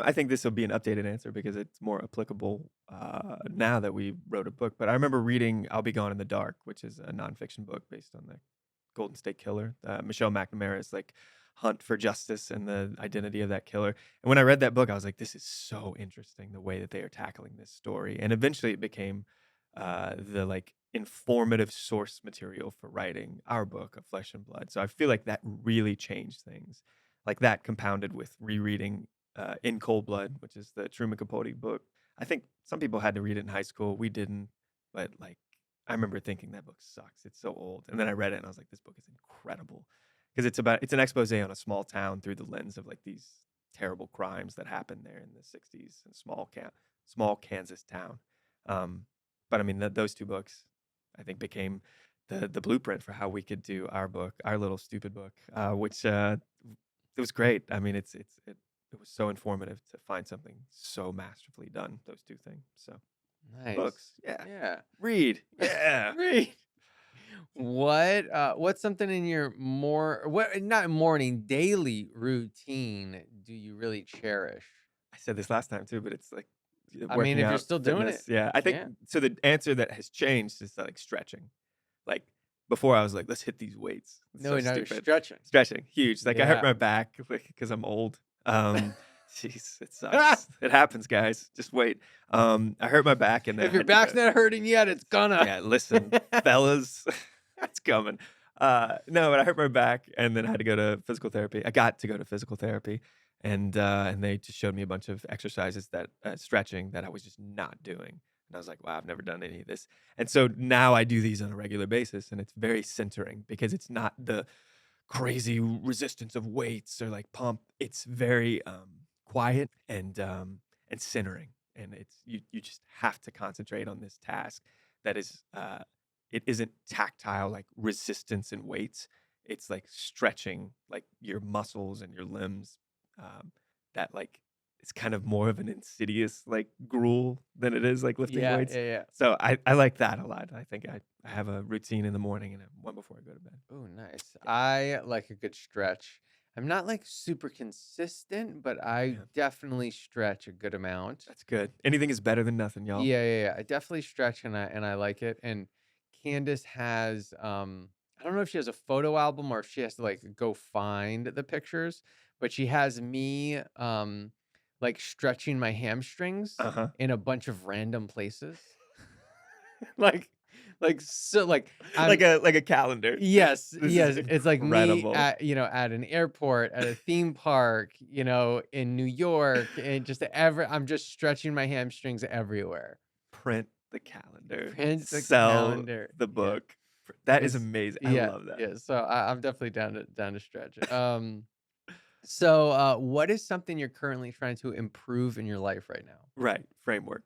I think this will be an updated answer because it's more applicable now that we wrote a book. But I remember reading "I'll Be Gone in the Dark," which is a nonfiction book based on the Golden State Killer, Michelle McNamara's like hunt for justice and the identity of that killer. And when I read that book, I was like, "This is so interesting the way that they are tackling this story." And eventually, it became the like informative source material for writing our book of Flesh and Blood. So I feel like that really changed things. Like that compounded with rereading In Cold Blood, which is the Truman Capote book. I think some people had to read it in high school. We didn't, but like I remember thinking that book sucks. It's so old. And then I read it and I was like, this book is incredible because it's an expose on a small town through the lens of like these terrible crimes that happened there in the 60s in small Kansas town. But I mean, those two books, I think, became the blueprint for how we could do our book, our little stupid book, which it was great. I mean, it was so informative to find something so masterfully done. Those two things. So Nice. books, yeah. Yeah. Read, yeah. Read. What's something in your not morning, daily routine do you really cherish? I said this last time too, but it's like I mean, working if you're out, still doing fitness. it. Yeah, I think Yeah. so. The answer that has changed is like stretching. Like before, I was like, let's hit these weights. It's No, so no, stupid. stretching. Stretching, huge. Like I hurt Yeah. my back because I'm old. Jeez, it sucks. It happens, guys. Just wait. I hurt my back and then If I your had to back's go. not hurting yet, it's gonna. Yeah, listen, fellas, it's coming. No, but I hurt my back, and then I had to go to physical therapy. I got to go to physical therapy, and they just showed me a bunch of exercises that stretching that I was just not doing. And I was like, wow, I've never done any of this. And so now I do these on a regular basis, and it's very centering because it's not the crazy resistance of weights or like pump. It's very quiet and centering, and it's you just have to concentrate on this task that is it isn't tactile like resistance and weights. It's like stretching like your muscles and your limbs. Um, that like it's kind of more of an insidious like gruel than it is like lifting Yeah, weights. yeah, yeah. So I like that a lot. I think I have a routine in the morning and one before I go to bed. Oh, nice. Yeah, I like a good stretch. I'm not like super consistent, but I yeah, definitely stretch a good amount. that's good. Anything is better than nothing, y'all. Yeah, yeah, yeah. I definitely stretch and I like it. And Candace has I don't know if she has a photo album or if she has to like go find the pictures, but she has me like stretching my hamstrings Uh huh. in a bunch of random places. like so like I'm Like a calendar. yes, This is yes, it's like me incredible. at, at an airport, at a theme park, in New York, and just I'm just stretching my hamstrings everywhere. Print the calendar, Print the sell calendar. the Yeah, book. That is it's amazing. I yeah, love that. yeah. So I'm definitely down to stretch. So what is something you're currently trying to improve in your life right now? Right. Framework,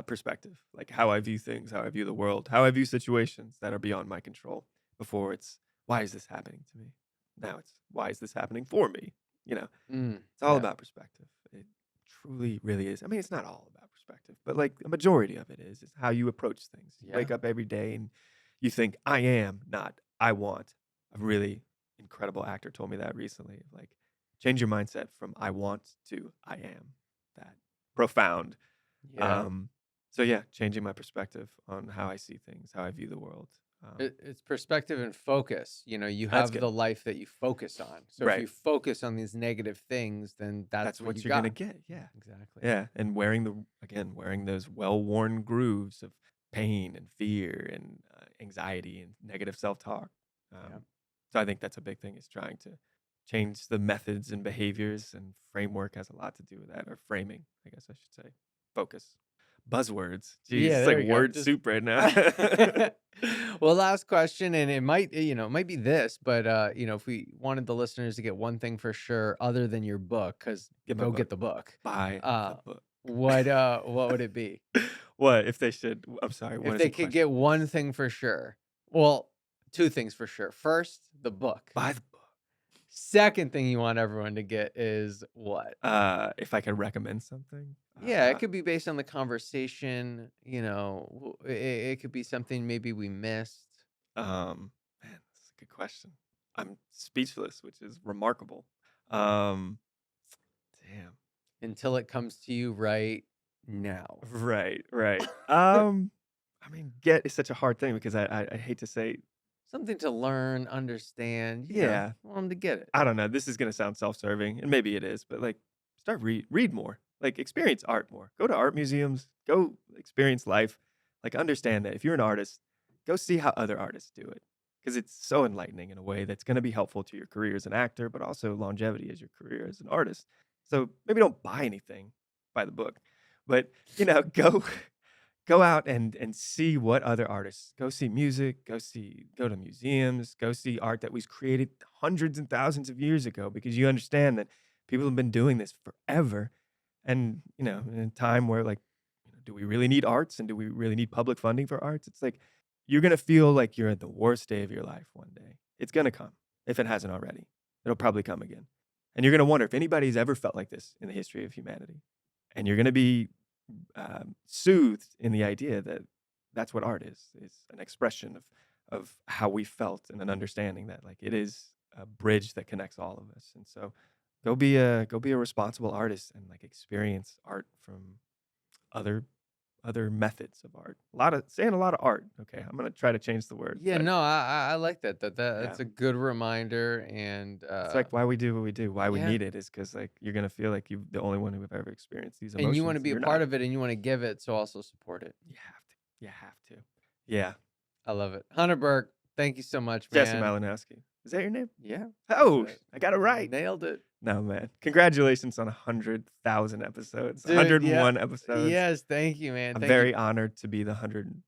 perspective, like how I view things, how I view the world, how I view situations that are beyond my control. Before it's, why is this happening to me? Now it's, why is this happening for me? You know, it's all Yeah, about perspective. It truly, really is. I mean, it's not all about perspective, but like a majority of it is how you approach things. You yeah, wake up every day and you think, I am, not I want. A really incredible actor told me that recently. Like, change your mindset from I want to I am. That profound. yeah. Um, so yeah, changing my perspective on how I see things, how I view the world. It's perspective and focus. You That's have good. the life that you focus on. So if Right. you focus on these negative things, then that's That's what you what you're gonna got. get. Yeah. Exactly. Yeah. And wearing those well-worn grooves of pain and fear and anxiety and negative self-talk. Yeah. Um, so I think that's a big thing is trying to change the methods and behaviors, and framework has a lot to do with that, or framing, I guess I should say. Focus. Buzzwords. Jeez, Yeah, it's like there we go. word Just soup right now. well, last question, and it might be this, but if we wanted the listeners to get one thing for sure, other than your book, because Get my go book. get the book. Buy the Uh, book. what would it be? What if they should? I'm sorry. What If is they the could question? get one thing for sure. Well, two things for sure. First, the book. Buy the book. Second thing you want everyone to get is what? If I could recommend something, Yeah, it could be based on the conversation. It could be something maybe we missed man, that's a good question. I'm speechless, which is remarkable. Um, damn. until it comes to you right now. Right, right. I mean, get is such a hard thing because I hate to say, Something to learn, understand. yeah. Want them to get it. I don't know. This is gonna sound self-serving, and maybe it is, but like, start read more. Like, experience art more. Go to art museums. Go experience life. Like, understand that if you're an artist, go see how other artists do it, because it's so enlightening in a way that's gonna be helpful to your career as an actor, but also longevity as your career as an artist. So maybe don't buy anything. Buy the book, but go go out and see what other artists go see music, go to museums, go see art that was created hundreds and thousands of years ago, because you understand that people have been doing this forever. And in a time where like, do we really need arts, and do we really need public funding for arts? It's like you're gonna feel like you're at the worst day of your life one day. It's gonna come, if it hasn't already. It'll probably come again. And you're gonna wonder if anybody's ever felt like this in the history of humanity. And you're gonna be soothed in the idea that that's what art is an expression of how we felt, and an understanding that like it is a bridge that connects all of us. And so go be a responsible artist and like experience art from other other methods of art. A lot of art. Okay, I'm gonna try to change the word, Yeah, but no, I like that. yeah, That's a good reminder. And it's like why we do what we do, why we yeah, need it, is because like you're gonna feel like you're the only one who have ever experienced these and you want emotions, to and be a you're part not. of it, and you want to give it, so also support it. You have to. You have to. Yeah. I love it. Hunter Burke, Thank you so much, Jesse man. Malinowski. Is that your name? Yeah. Oh, That's it. I got it right. Nailed it. No, man. Congratulations on 100,000 episodes, Dude, 101 episodes. Yes, thank you, man. I'm Thank very you. honored to be the 101,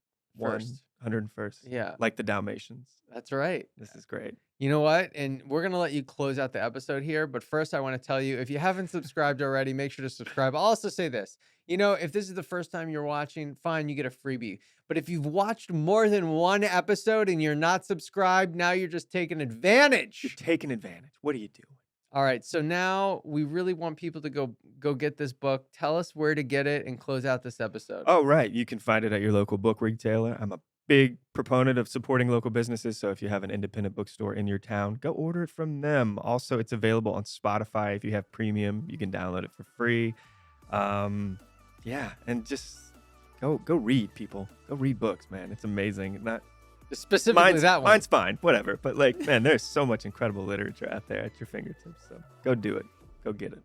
First. 101st. Yeah, Like the Dalmatians. that's right. This is great. You know what? And we're going to let you close out the episode here. But first, I want to tell you, if you haven't subscribed already, make sure to subscribe. I'll also say this, if this is the first time you're watching, fine, you get a freebie. But if you've watched more than one episode and you're not subscribed, now you're just taking You're advantage. taking advantage. What are you doing? All right. So now we really want people to go get this book. Tell us where to get it and close out this episode. Oh, right. You can find it at your local book retailer. I'm a big proponent of supporting local businesses. So if you have an independent bookstore in your town, go order it from them. Also, it's available on Spotify. If you have premium, you can download it for free. Yeah, and just go read, people. Go read books, man. It's amazing. Not Specifically that one. Mine's fine, whatever. But like, man, there's so much incredible literature out there at your fingertips. So go do it. Go get it.